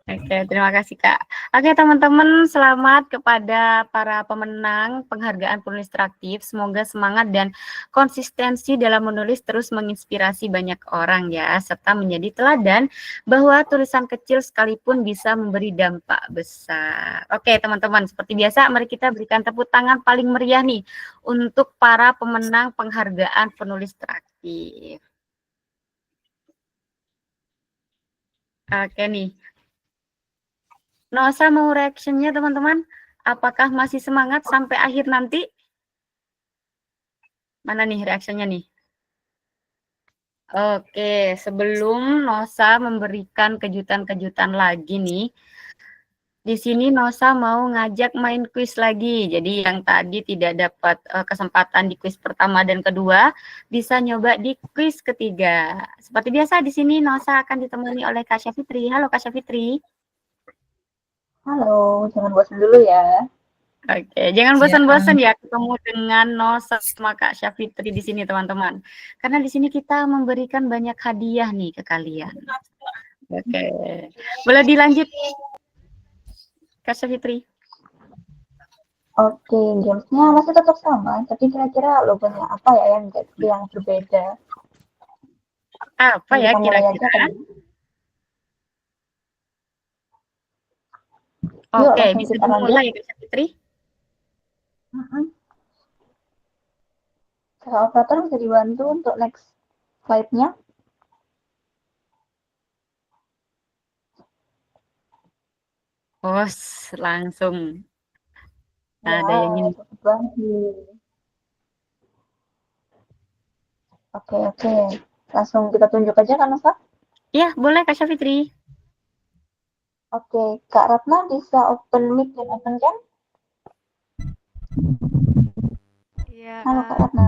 Oke, terima kasih Kak. Oke teman-teman, selamat kepada para pemenang penghargaan penulis traktif. Semoga semangat dan konsistensi dalam menulis terus menginspirasi banyak orang ya, serta menjadi teladan bahwa tulisan kecil sekalipun bisa memberi dampak besar. Oke teman-teman, seperti biasa mari kita berikan tepuk tangan paling meriah nih untuk para pemenang penghargaan penulis traktif. Oke nih. Nosa mau reaction-nya teman-teman? Apakah masih semangat sampai akhir nanti? Mana nih reaction-nya nih? Oke, sebelum Nosa memberikan kejutan-kejutan lagi nih, di sini Nosa mau ngajak main kuis lagi. Jadi yang tadi tidak dapat kesempatan di kuis pertama dan kedua, bisa nyoba di kuis ketiga. Seperti biasa di sini Nosa akan ditemani oleh Kak Syafitri. Halo Kak Syafitri.
Halo, jangan bosan dulu ya.
Oke, jangan bosan-bosan ya ketemu dengan Nosa sama Kak Syafitri di sini teman-teman. Karena di sini kita memberikan banyak hadiah nih ke kalian. Oke, boleh dilanjut Kak Syafitri.
Oke, gamesnya masih tetap sama, tapi kira-kira logonya apa ya yang berbeda?
Apa ya kira-kira? Oke, bisa dimulai Kak Syafitri.
Kakak operator bisa dibantu untuk next slide-nya.
Oh, langsung. Ada yang ingin.
Oke. Langsung kita tunjuk aja kan, Nosa?
Iya, boleh Kak Syafitri.
Oke, Kak Ratna bisa open mic dan open cam?
Iya.
Halo Kak Ratna.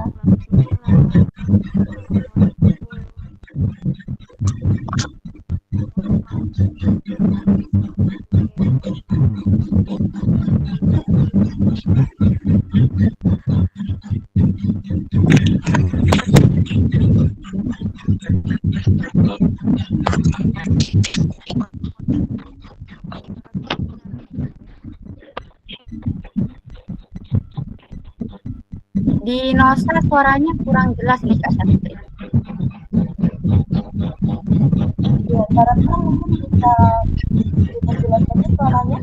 Di Nosa suaranya kurang jelas nih Kak Syafitri.
Ya, Kak Ratna mungkin bisa diperjelas lagi suaranya.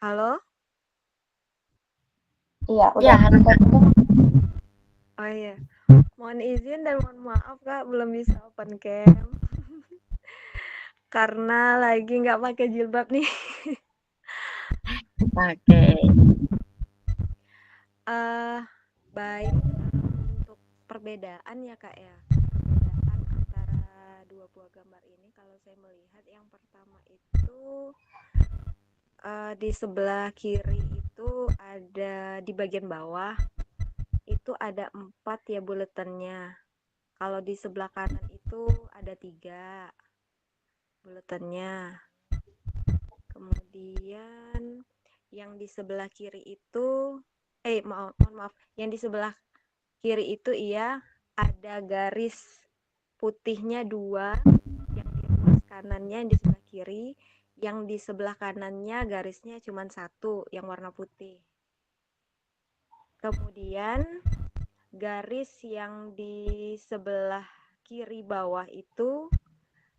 Halo?
Iya,
Ya,
udah
halo
bisa
Kak.
kita.
Oh iya. Mohon izin dan mohon maaf Kak, belum bisa open cam. Karena lagi nggak pakai jilbab nih.
Oke.
Baik, untuk perbedaan ya Kak ya. Perbedaan antara dua buah gambar ini kalau saya melihat yang pertama itu di sebelah kiri itu ada di bagian bawah itu ada 4 ya buletannya. Kalau di sebelah kanan itu ada 3 buletannya. Kemudian yang di sebelah kiri itu mohon maaf, yang di sebelah kiri itu iya ada garis putihnya 2, yang di ruas kanannya yang di sebelah kiri, yang di sebelah kanannya garisnya cuma 1 yang warna putih. Kemudian garis yang di sebelah kiri bawah itu,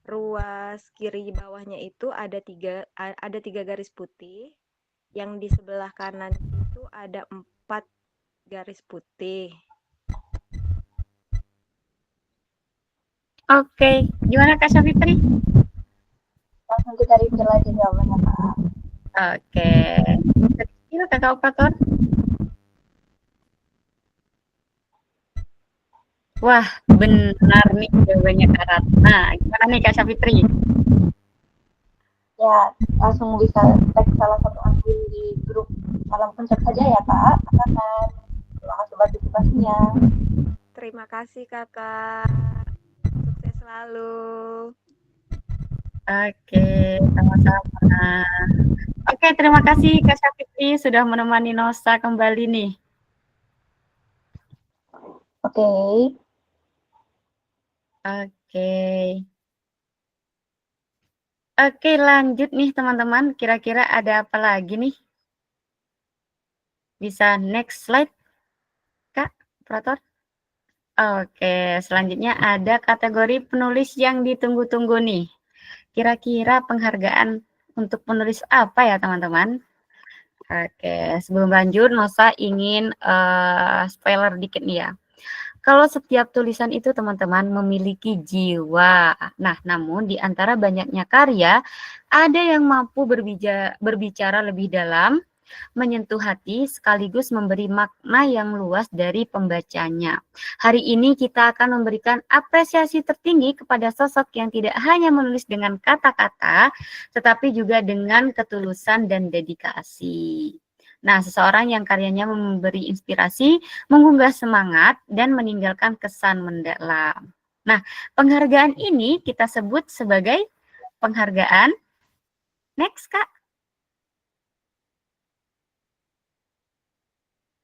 ruas kiri bawahnya itu ada 3 garis putih, yang di sebelah kanan itu ada 4 garis putih.
Oke, gimana Kak Syafitri?
Langsung kita review aja jawabannya, Kak.
Oke. Kecil Kakak Operator. Wah, benar nih jawabannya Kak Ratna. Gimana nih Kak Syafitri?
Ya, langsung bisa tag salah satu admin di grup Salam Konsep saja ya, Kak. Silakan. Terima kasih partisipasinya.
Terima kasih Kakak. Sukses selalu.
Oke, sama-sama. Oke, terima kasih Kak Syafitri sudah menemani Nosa kembali nih.
Oke.
Oke. Oke, lanjut nih teman-teman. Kira-kira ada apa lagi nih? Bisa next slide, Kak, operator? Oke, selanjutnya ada kategori penulis yang ditunggu-tunggu nih. Kira-kira penghargaan untuk penulis apa ya teman-teman? Oke, sebelum lanjut, Nosa ingin spoiler dikit nih ya. Kalau setiap tulisan itu teman-teman memiliki jiwa. Nah, namun di antara banyaknya karya, ada yang mampu berbicara lebih dalam, menyentuh hati, sekaligus memberi makna yang luas dari pembacanya. Hari ini kita akan memberikan apresiasi tertinggi kepada sosok yang tidak hanya menulis dengan kata-kata, tetapi juga dengan ketulusan dan dedikasi. Nah, seseorang yang karyanya memberi inspirasi, menggugah semangat, dan meninggalkan kesan mendalam. Nah, penghargaan ini kita sebut sebagai penghargaan. Next, Kak.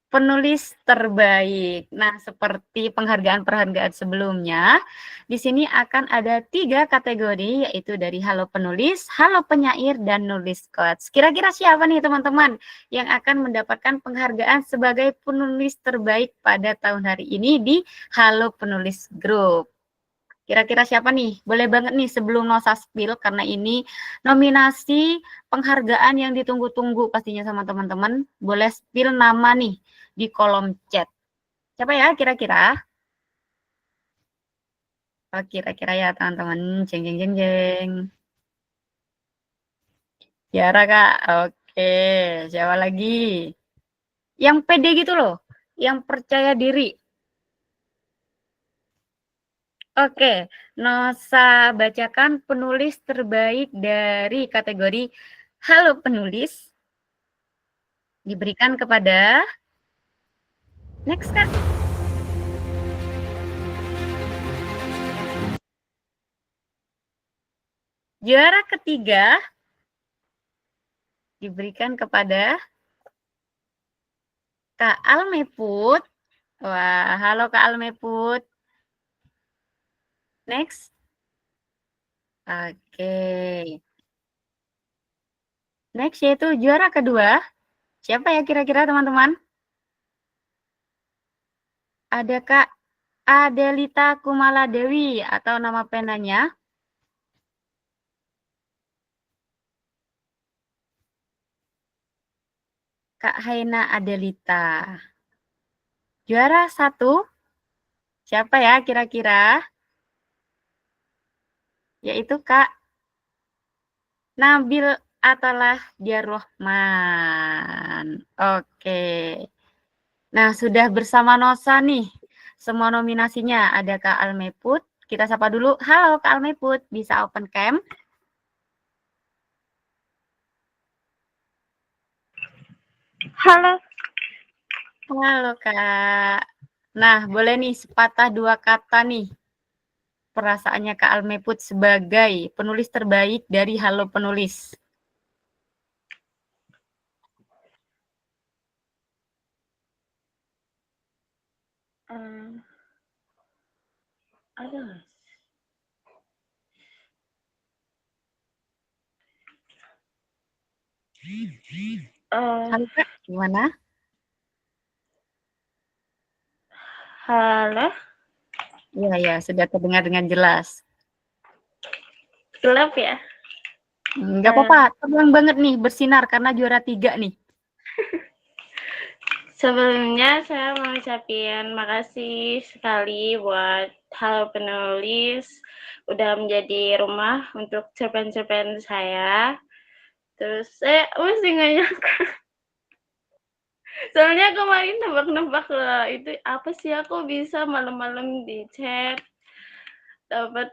Penulis terbaik. Nah, seperti penghargaan-penghargaan sebelumnya, di sini akan ada 3 kategori, yaitu dari Halo Penulis, Halo Penyair, dan Nulis Coach. Kira-kira siapa nih teman-teman yang akan mendapatkan penghargaan sebagai penulis terbaik pada tahun hari ini di Halo Penulis Group? Kira-kira siapa nih? Boleh banget nih sebelum Nosa spill, karena ini nominasi penghargaan yang ditunggu-tunggu pastinya sama teman-teman. Boleh spill nama nih di kolom chat. Siapa ya kira-kira? Oh, kira-kira ya teman-teman. Jeng jeng jeng jeng. Tiara Kak. Oke, siapa lagi? Yang pede gitu loh, yang percaya diri. Oke, Nosa bacakan penulis terbaik dari kategori Halo Penulis. Diberikan kepada next, Kak. Juara ketiga diberikan kepada Kak Almeput. Wah, halo Kak Almeput. Next. Oke. Next yaitu juara kedua. Siapa ya kira-kira teman-teman? Ada Kak Adelita Kumala Dewi atau nama penanya? Kak Haina Adelita. Juara 1. Siapa ya kira-kira? Yaitu Kak Nabil Atalah Diarrahman. Oke. Nah, sudah bersama Nosa nih. Semua nominasinya ada Kak Almeput. Kita sapa dulu. Halo Kak Almeput, bisa open cam?
Halo.
Halo Kak. Nah, boleh nih sepatah dua kata nih. Perasaannya Kak Almeput sebagai penulis terbaik dari Halo Penulis.
Ada.
Halo Kak, gimana?
Halo.
Iya, ya, sudah terdengar dengan jelas.
Gelap ya?
Enggak apa-apa, terang banget nih, bersinar karena juara 3 nih.
Sebelumnya saya mau ucapin makasih sekali buat Halo Penulis udah menjadi rumah untuk cerpen-cerpen saya. Terus saya masih nggak nyangka. Soalnya kemarin nebak-nebak lah itu apa sih aku bisa malam-malam di chat dapat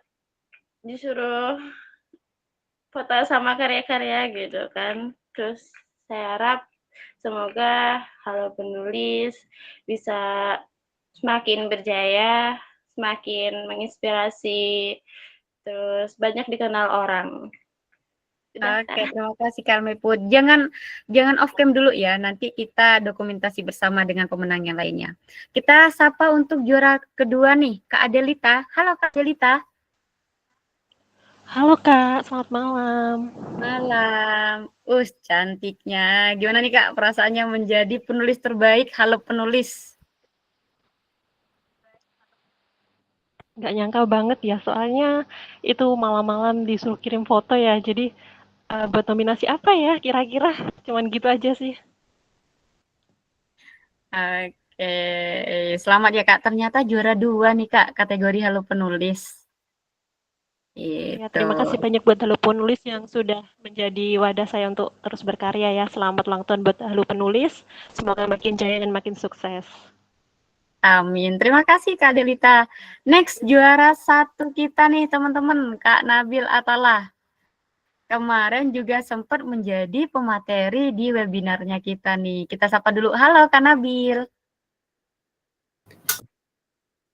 disuruh foto sama karya-karya gitu kan. Terus saya harap semoga Halo Penulis bisa semakin berjaya, semakin menginspirasi, terus banyak dikenal orang. Udah,
Oke, terima kasih Kak Almeput. Jangan off cam dulu ya, nanti kita dokumentasi bersama dengan pemenang yang lainnya. Kita sapa untuk juara kedua nih, Kak Adelita. Halo Kak Adelita.
Halo Kak, selamat malam.
Malam. Cantiknya. Gimana nih Kak perasaannya menjadi penulis terbaik Halo Penulis?
Nggak nyangka banget ya, soalnya itu malam-malam disuruh kirim foto ya, jadi buat nominasi apa ya kira-kira? Cuman gitu aja sih.
Oke, selamat ya Kak. Ternyata juara 2 nih Kak, kategori Halo Penulis.
Ya,
Itu.
terima kasih banyak buat Halo Penulis yang sudah menjadi wadah saya untuk terus berkarya ya. Selamat ulang tahun buat Halo Penulis. Semoga makin jaya dan makin sukses.
Amin. Terima kasih Kak Delita. Next juara 1 kita nih teman-teman, Kak Nabil Atalah. Kemarin juga sempat menjadi pemateri di webinarnya kita nih. Kita sapa dulu. Halo Kak Nabil.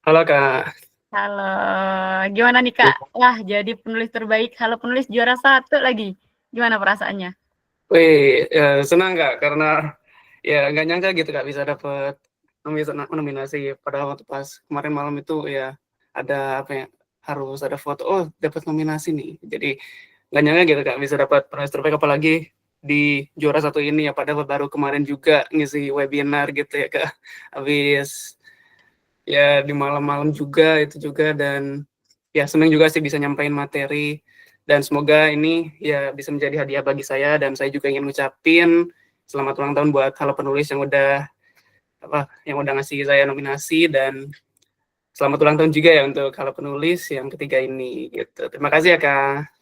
Halo Kak.
Halo. Gimana nih Kak? Wah, jadi penulis terbaik. Halo Penulis juara 1 lagi. Gimana perasaannya?
Wih, senang Kak karena ya nggak nyangka gitu Kak bisa dapat nominasi. Padahal waktu pas kemarin malam itu ya ada apa ya, harus ada foto. Oh, dapat nominasi nih. Jadi nggak nyangka gitu Kak bisa dapat penulis terbaik, apalagi di juara 1 ini ya, padahal baru kemarin juga ngisi webinar gitu ya Kak. Habis ya di malam-malam juga itu juga, dan ya senang juga sih bisa nyampain materi, dan semoga ini ya bisa menjadi hadiah bagi saya, dan saya juga ingin ngucapin selamat ulang tahun buat Halo Penulis yang udah ngasih saya nominasi, dan selamat ulang tahun juga ya untuk Halo Penulis yang ketiga ini gitu. Terima kasih ya Kak.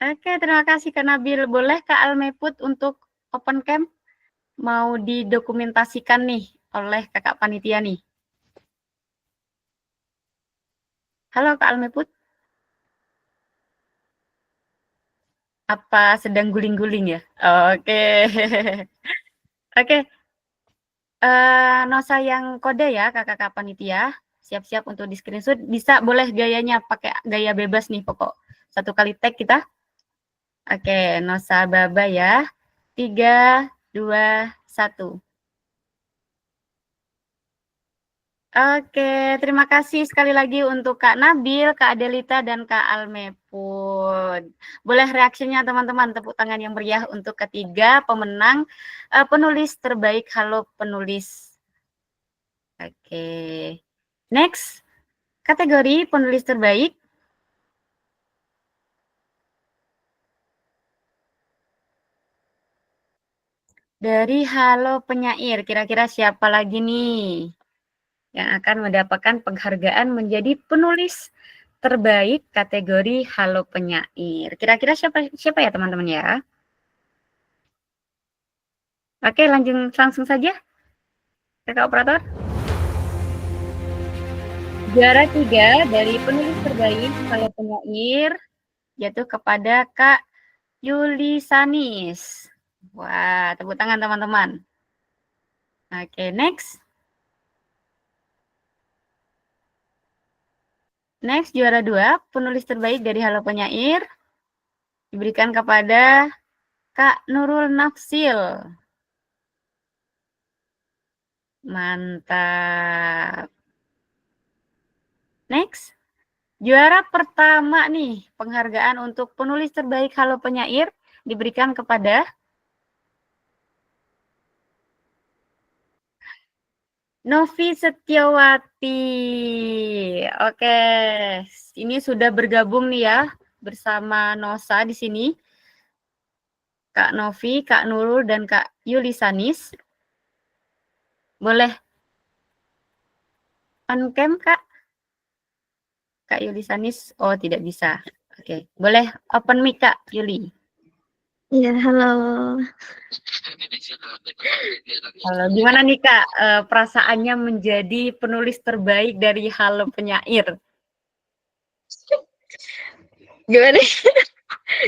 Oke, terima kasih Kak Nabil. Boleh Kak Almeput untuk open cam? Mau didokumentasikan nih oleh kakak panitia nih. Halo Kak Almeput. Apa sedang guling-guling ya? Oke. Oke. Nosa yang kode ya kakak panitia. Siap-siap untuk di screenshot. Bisa boleh gayanya pakai gaya bebas nih pokok. 1 kali tag kita. Oke, Nosa Baba ya. 3, 2, 1. Oke, terima kasih sekali lagi untuk Kak Nabil, Kak Adelita, dan Kak Almepun. Boleh reaksinya teman-teman, tepuk tangan yang meriah untuk ketiga pemenang penulis terbaik Halo Penulis. Oke, next kategori penulis terbaik. Dari Halo Penyair, kira-kira siapa lagi nih yang akan mendapatkan penghargaan menjadi penulis terbaik kategori Halo Penyair? Kira-kira siapa ya teman-teman ya? Oke, langsung saja. Kakak operator. Juara 3 dari penulis terbaik Halo Penyair jatuh kepada Kak Yuli Sanis. Wah, tepuk tangan teman-teman. Oke, next. Next, juara 2, penulis terbaik dari Halo Penyair diberikan kepada Kak Nurul Nafsil. Mantap. Next, juara pertama nih, penghargaan untuk penulis terbaik Halo Penyair diberikan kepada Novi Setiawati. Oke, ini sudah bergabung nih ya bersama Nosa di sini. Kak Novi, Kak Nurul, dan Kak Yuli Sanis. Boleh on cam, Kak? Kak Yuli Sanis, oh tidak bisa. Oke, boleh open mic, Kak Yuli.
Iya, halo.
Halo, gimana nih Kak perasaannya menjadi penulis terbaik dari Halo Penyair?
Gimana?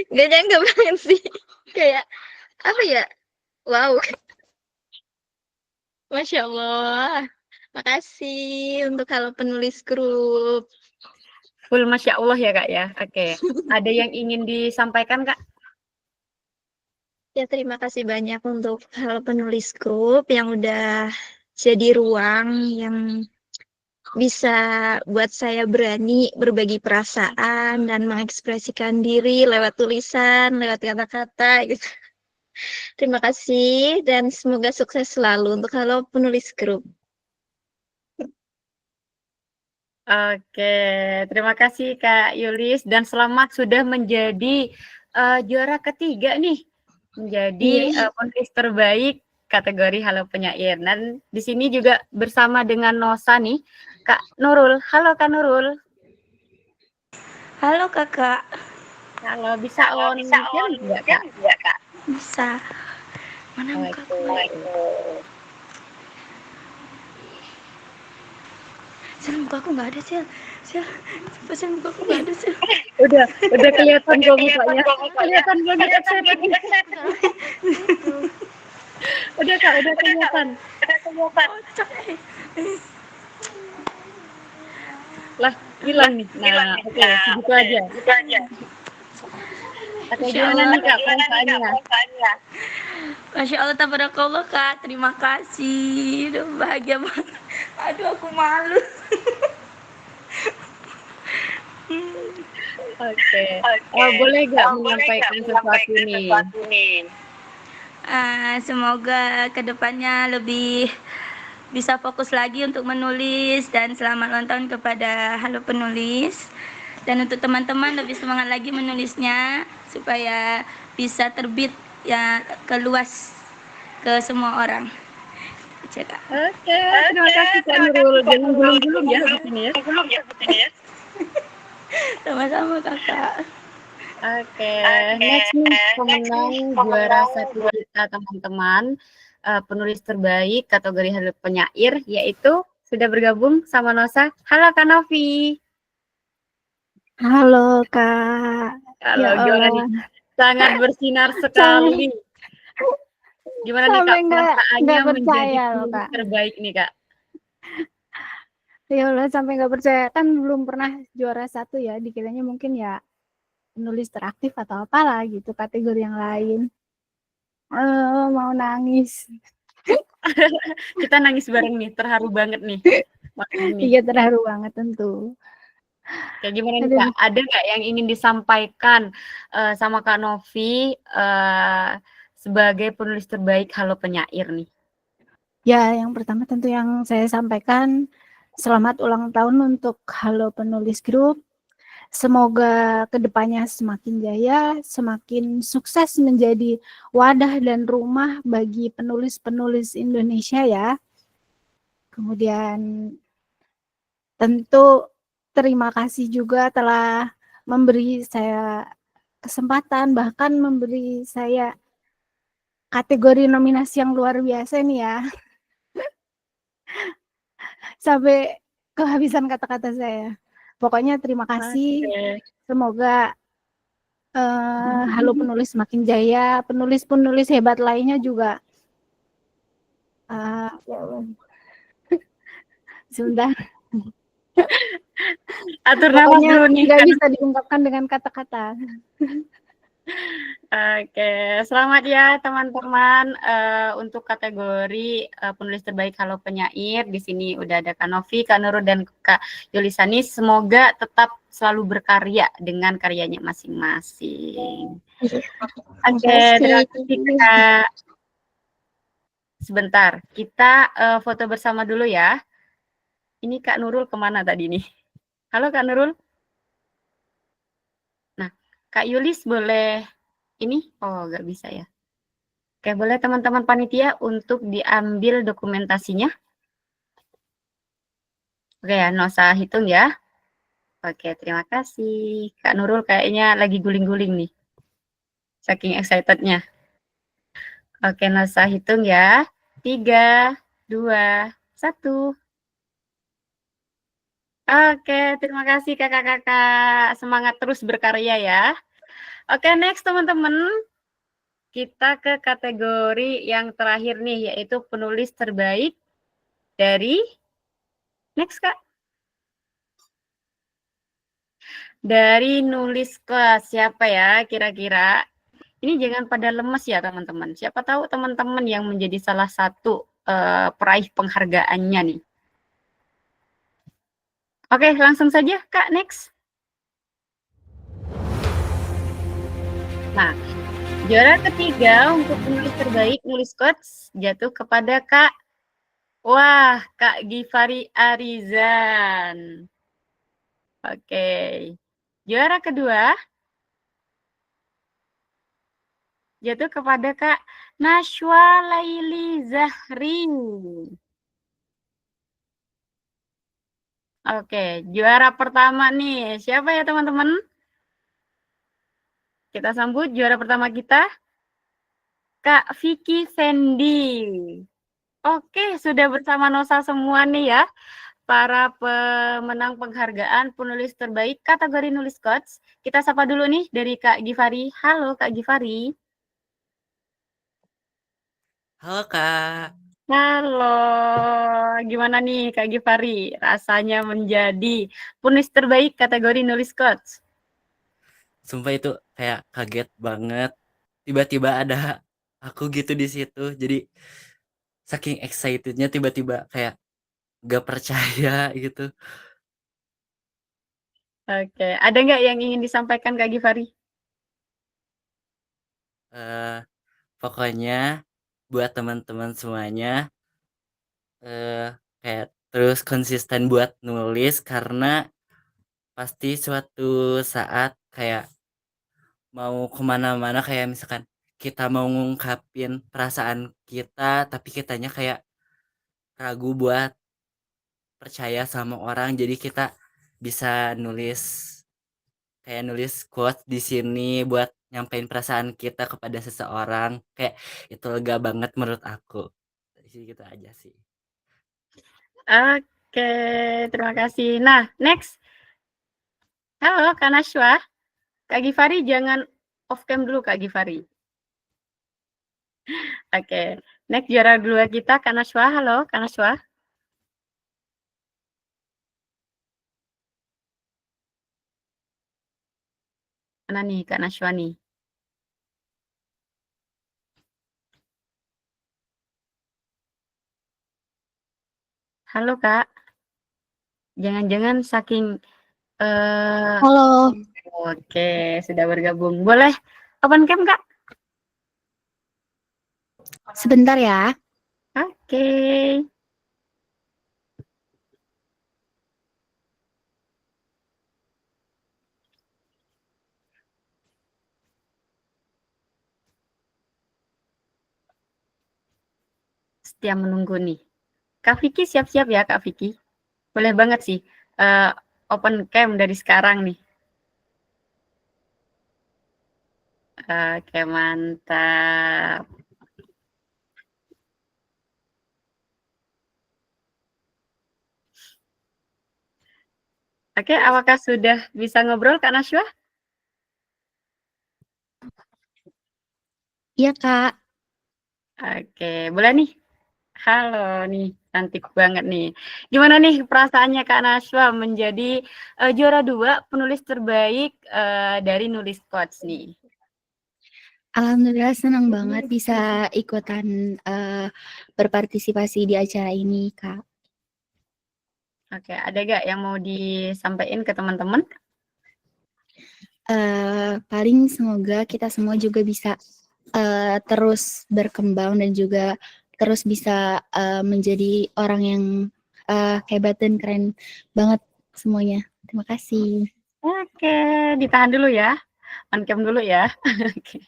Gak nyangka banget sih. Kayak, apa ya? Wow. Masya Allah. Makasih untuk Halo Penulis Grup.
Full Masya Allah ya Kak ya? Oke, ada yang ingin disampaikan Kak?
Ya, terima kasih banyak untuk Halo Penulis Grup yang udah jadi ruang yang bisa buat saya berani berbagi perasaan dan mengekspresikan diri lewat tulisan, lewat kata-kata gitu. Terima kasih dan semoga sukses selalu untuk Halo Penulis Grup.
Oke, terima kasih Kak Yulis dan selamat sudah menjadi juara ketiga nih, menjadi penulis terbaik kategori Halo Penyair. Dan di sini juga bersama dengan Nosa nih, Kak Nurul. Halo Kak Nurul.
Halo Kakak.
Halo, bisa on cam juga Kak?
Bisa. Mana mukaku? Sil, mukaku nggak ada, Sil. Sil, mukaku nggak ada, Sil.
Udah kelihatan kok mukanya. Kelihatan banget excited. Udah Kak, udah kelihatan. Lah, hilang nih. Nah, oke, segitu aja. Oke, gimana nih Kak perasaannya?
Masya Allah, tabarakallah Kak. Terima kasih. Udah bahagia banget. Aduh, aku malu.
Oke. Boleh gak menyampaikan sesuatu nih?
Semoga kedepannya lebih bisa fokus lagi untuk menulis dan selamat ulang tahun kepada Halo Penulis. Dan untuk teman-teman lebih semangat lagi menulisnya supaya bisa terbit ya keluas ke semua orang.
Oke, terima kasih Kak Nurul. Jangan gulung-gulung ya di sini ya.
Sama-sama Kakak.
Oke, next nih pemenang juara 1 kita teman-teman, penulis terbaik kategori Halo Penyair, yaitu sudah bergabung sama Nosa. Halo Kak Novi.
Halo Kak.
Halo, gimana nih? Sangat bersinar sekali. Gimana nih Kak perasaannya menjadi penulis terbaik nih Kak?
Ya Allah, sampai nggak percaya, kan belum pernah juara 1 ya, dikiranya mungkin ya penulis teraktif atau apalah gitu, kategori yang lain. Mau nangis.
Kita nangis bareng nih, terharu banget nih. Malam ini.
Iya, terharu banget tentu.
Kayak gimana nih
Aduh.
Kak? Ada nggak yang ingin disampaikan sama Kak Novi sebagai penulis terbaik Halo Penyair nih?
Ya, yang pertama tentu yang saya sampaikan, selamat ulang tahun untuk Halo Penulis Group. Semoga kedepannya semakin jaya, semakin sukses menjadi wadah dan rumah bagi penulis-penulis Indonesia ya. Kemudian tentu terima kasih juga telah memberi saya kesempatan, bahkan memberi saya kategori nominasi yang luar biasa nih ya. Sampai kehabisan kata-kata saya. Pokoknya terima kasih.
Oke.
Semoga Halo Penulis makin jaya, penulis-penulis hebat lainnya juga. Ya Allah. Sebentar.
Atur nafas
Pokoknya
dulu nih.
nggak bisa diungkapkan dengan kata-kata.
Oke, selamat ya teman-teman untuk kategori penulis terbaik Halo Penyair. Di sini udah ada Kak Novi, Kak Nurul, dan Kak Yulisani. Semoga tetap selalu berkarya dengan karyanya masing-masing. Oke, terima kasih Kak. Sebentar, kita foto bersama dulu ya. Ini Kak Nurul kemana tadi nih? Halo Kak Nurul. Nah, Kak Yulis boleh ini? Oh, nggak bisa ya. Oke, boleh teman-teman panitia untuk diambil dokumentasinya. Oke ya, nggak usah hitung ya. Oke, terima kasih. Kak Nurul kayaknya lagi guling-guling nih. Saking excitednya. Oke, nggak usah hitung ya. 3, 2, 1. Oke, terima kasih kakak-kakak. Semangat terus berkarya ya. Oke, next teman-teman. Kita ke kategori yang terakhir nih, yaitu penulis terbaik dari next Kak. Dari nulis kelas, siapa ya kira-kira? Ini jangan pada lemes ya teman-teman. Siapa tahu teman-teman yang menjadi salah satu peraih penghargaannya nih. Oke, langsung saja Kak, next. Nah, juara ketiga untuk penulis terbaik nulis quotes jatuh kepada Kak. Wah, Kak Givari Arizan. Oke. Juara kedua jatuh kepada Kak Nashwa Laili Zahri. Oke, juara pertama nih. Siapa ya teman-teman? Kita sambut juara pertama kita. Kak Vicky Fendi. Oke, sudah bersama Nosa semua nih ya. Para pemenang penghargaan penulis terbaik kategori nulis quotes. Kita sapa dulu nih dari Kak Givari. Halo Kak Givari.
Halo Kak.
Halo, gimana nih Kak Givari? Rasanya menjadi penulis terbaik kategori nulis quotes?
Sumpah itu kayak kaget banget. Tiba-tiba ada aku gitu di situ. Jadi saking excitednya tiba-tiba kayak gak percaya gitu.
Oke, ada nggak yang ingin disampaikan Kak Givari?
Pokoknya buat teman-teman semuanya kayak terus konsisten buat nulis karena pasti suatu saat kayak mau kemana-mana kayak misalkan kita mau ngungkapin perasaan kita tapi kitanya kayak ragu buat percaya sama orang jadi kita bisa kayak nulis quote di sini buat nyampein perasaan kita kepada seseorang kayak itu lega banget menurut aku. Jadi gitu aja sih.
Oke, terima kasih. Nah, next. Halo Kak Nashwa. Kak Givari jangan off cam dulu Kak Givari. Oke, next juara kedua kita Kak Nashwa. Halo Kak Nashwa. Mana nih Kak Nashwa nih? Halo Kak, jangan-jangan saking
Halo,
oke, sudah bergabung. Boleh open cam Kak?
sebentar ya.
Oke. Setia menunggu nih. Kak Vicky siap-siap ya Kak Vicky. Boleh banget sih open cam dari sekarang nih. Oke, mantap. Oke, apakah sudah bisa ngobrol Kak Nashwa?
Iya, Kak.
Oke, boleh nih. Halo nih, cantik banget nih. Gimana nih perasaannya Kak Nashwa menjadi juara 2 penulis terbaik dari Nulis Coach nih?
Alhamdulillah senang banget bisa ikutan berpartisipasi di acara ini, Kak.
Oke, ada gak yang mau disampaikan ke teman-teman?
Paling semoga kita semua juga bisa terus berkembang dan juga terus bisa menjadi orang yang hebat dan keren banget semuanya. Terima kasih.
Oke, ditahan dulu ya. On cam dulu ya. Oke.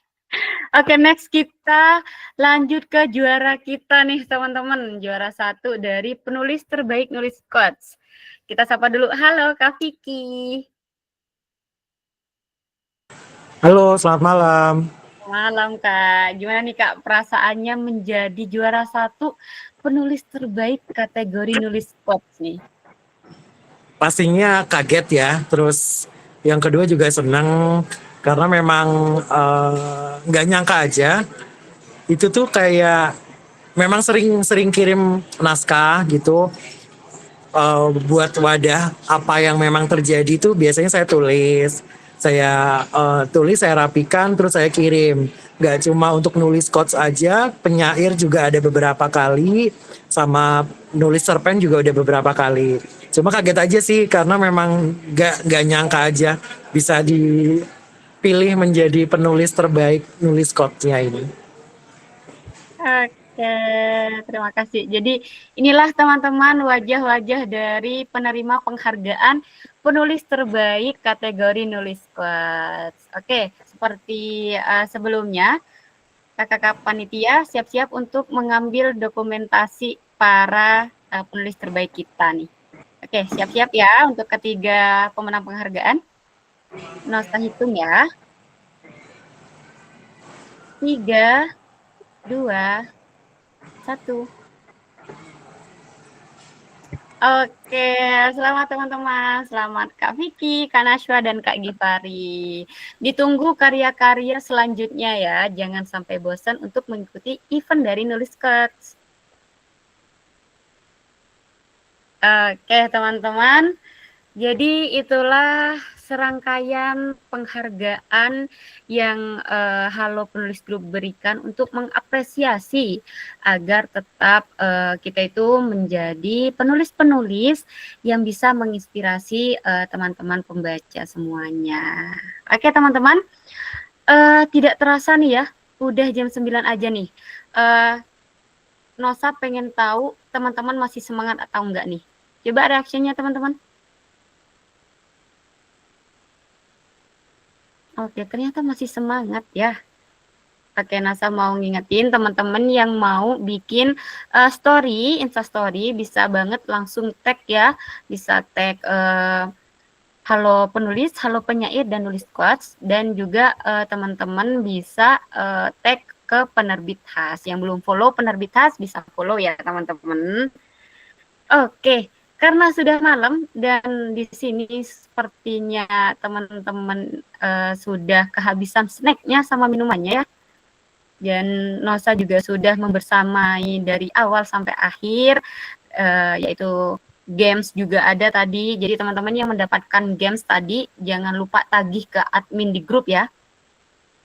Oke, next kita lanjut ke juara kita nih teman-teman. Juara 1 dari penulis terbaik Nulis Coach. Kita sapa dulu. Halo Kak Vicky.
Halo, selamat malam.
Malam Kak. Gimana nih Kak perasaannya menjadi juara 1 penulis terbaik kategori Nulis Coach nih?
Pastinya kaget ya, terus yang kedua juga senang karena memang nggak nyangka aja itu tuh kayak memang sering kirim naskah gitu buat wadah apa yang memang terjadi tuh biasanya saya tulis, saya rapikan terus saya kirim. Nggak cuma untuk nulis quotes aja, penyair juga ada beberapa kali, sama nulis cerpen juga udah beberapa kali. Cuma kaget aja sih karena memang nggak nyangka aja bisa dipilih menjadi penulis terbaik nulis quotes-nya ini.
Oke, terima kasih. Jadi inilah teman-teman wajah-wajah dari penerima penghargaan penulis terbaik kategori Nulis Quotes. Oke, seperti sebelumnya, kakak-kakak panitia siap-siap untuk mengambil dokumentasi para penulis terbaik kita nih. Oke, siap-siap ya untuk ketiga pemenang penghargaan. Nosa hitung ya. 3, 2, 1. Oke, selamat teman-teman. Selamat Kak Vicky, Kak Nashwa, dan Kak Gifari. Ditunggu karya-karya selanjutnya ya. Jangan sampai bosan untuk mengikuti event dari Nulis Coach. Oke, teman-teman. Jadi itulah serangkaian penghargaan yang Halo Penulis Group berikan untuk mengapresiasi agar tetap kita itu menjadi penulis-penulis yang bisa menginspirasi teman-teman pembaca semuanya. Oke teman-teman, tidak terasa nih ya, udah jam 9 aja nih. Nosa pengen tahu teman-teman masih semangat atau enggak nih. Coba reaksinya teman-teman. Oke, ternyata masih semangat ya. Oke, Nasa mau ngingetin teman-teman yang mau bikin story, Instastory, bisa banget langsung tag ya. Bisa tag Halo Penulis, Halo Penyair, dan Nulis Quotes. Dan juga teman-teman bisa tag ke Penerbit Has. Yang belum follow Penerbit Has bisa follow ya teman-teman. Oke. Karena sudah malam dan di sini sepertinya teman-teman sudah kehabisan snacknya sama minumannya ya. Dan Nosa juga sudah membersamai dari awal sampai akhir, yaitu games juga ada tadi. Jadi teman-teman yang mendapatkan games tadi jangan lupa tagih ke admin di grup ya.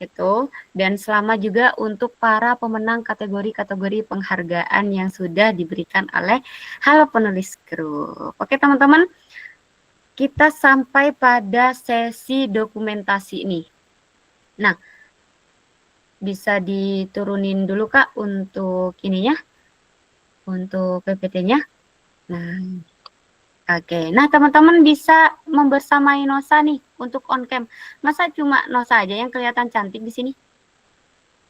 Gitu. Dan selamat juga untuk para pemenang kategori-kategori penghargaan yang sudah diberikan oleh Halo Penulis Group. Oke teman-teman, kita sampai pada sesi dokumentasi nih. Nah, bisa diturunin dulu Kak untuk ininya, untuk PPT-nya. Nah, oke. Nah, teman-teman bisa membersamai Nosa nih untuk on cam. Masa cuma Nosa aja yang kelihatan cantik di sini?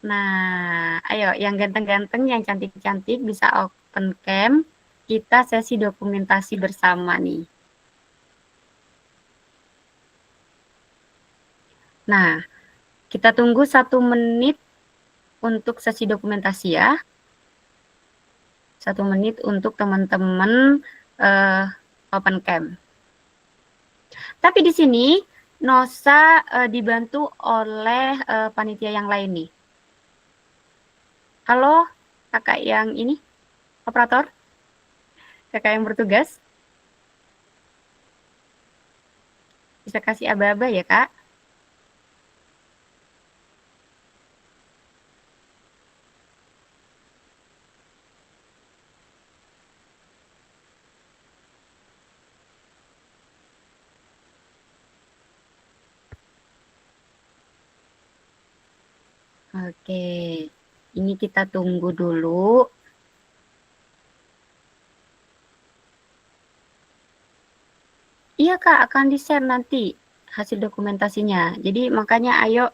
Nah, ayo yang ganteng-ganteng, yang cantik-cantik bisa open cam. Kita sesi dokumentasi bersama nih. Nah, kita tunggu 1 menit untuk sesi dokumentasi ya. 1 menit untuk teman-teman open cam. Tapi di sini Nosa dibantu oleh panitia yang lain nih. Halo, kakak yang ini, operator, kakak yang bertugas. Bisa kasih aba-aba ya kak? Oke, ini kita tunggu dulu. Iya Kak, akan di-share nanti hasil dokumentasinya. Jadi makanya ayo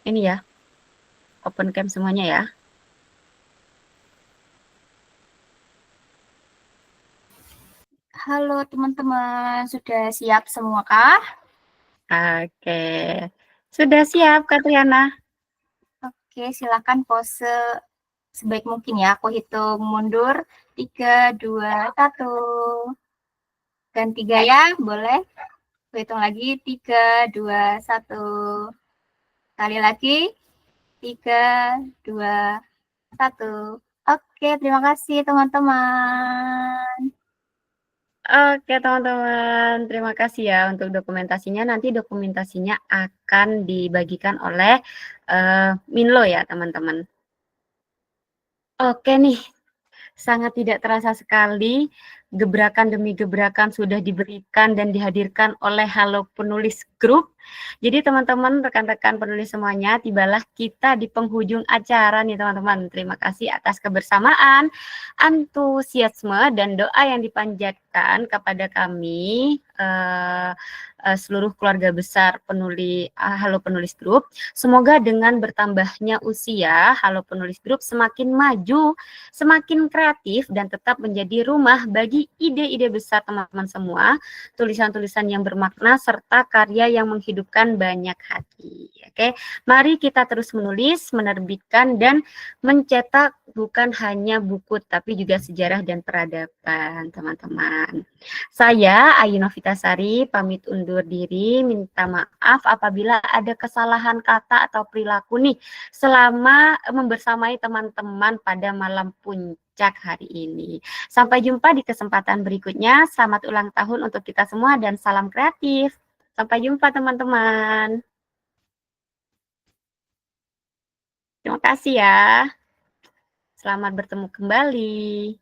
ini ya, open cam semuanya ya.
Halo teman-teman, sudah siap semua kah?
Oke, sudah siap Kak Triana.
Oke, silakan pose sebaik mungkin ya. Aku hitung mundur. 3, 2, 1. Ganti gaya, boleh? Aku hitung lagi. 3, 2, 1. Sekali lagi. 3, 2, 1. Oke, terima kasih teman-teman.
Oke teman-teman, terima kasih ya untuk dokumentasinya. Nanti dokumentasinya akan dibagikan oleh Minlo ya teman-teman. Oke nih, sangat tidak terasa sekali gebrakan demi gebrakan sudah diberikan dan dihadirkan oleh Halo Penulis Group. Jadi teman-teman, rekan-rekan penulis semuanya, tibalah kita di penghujung acara nih teman-teman. Terima kasih atas kebersamaan, antusiasme, dan doa yang dipanjatkan kepada kami, seluruh keluarga besar penulis Halo Penulis Group. Semoga dengan bertambahnya usia, Halo Penulis Group semakin maju, semakin kreatif, dan tetap menjadi rumah bagi ide-ide besar teman-teman semua, tulisan-tulisan yang bermakna, serta karya yang menghidupkan banyak hati. Oke, mari kita terus menulis, menerbitkan, dan mencetak bukan hanya buku, tapi juga sejarah dan peradaban, teman-teman. Saya, Ayu Novitasari, pamit undur diri, minta maaf apabila ada kesalahan kata atau perilaku nih, selama membersamai teman-teman pada malam puncak hari ini. Sampai jumpa di kesempatan berikutnya. Selamat ulang tahun untuk kita semua dan salam kreatif. Sampai jumpa teman-teman. Terima kasih ya. Selamat bertemu kembali.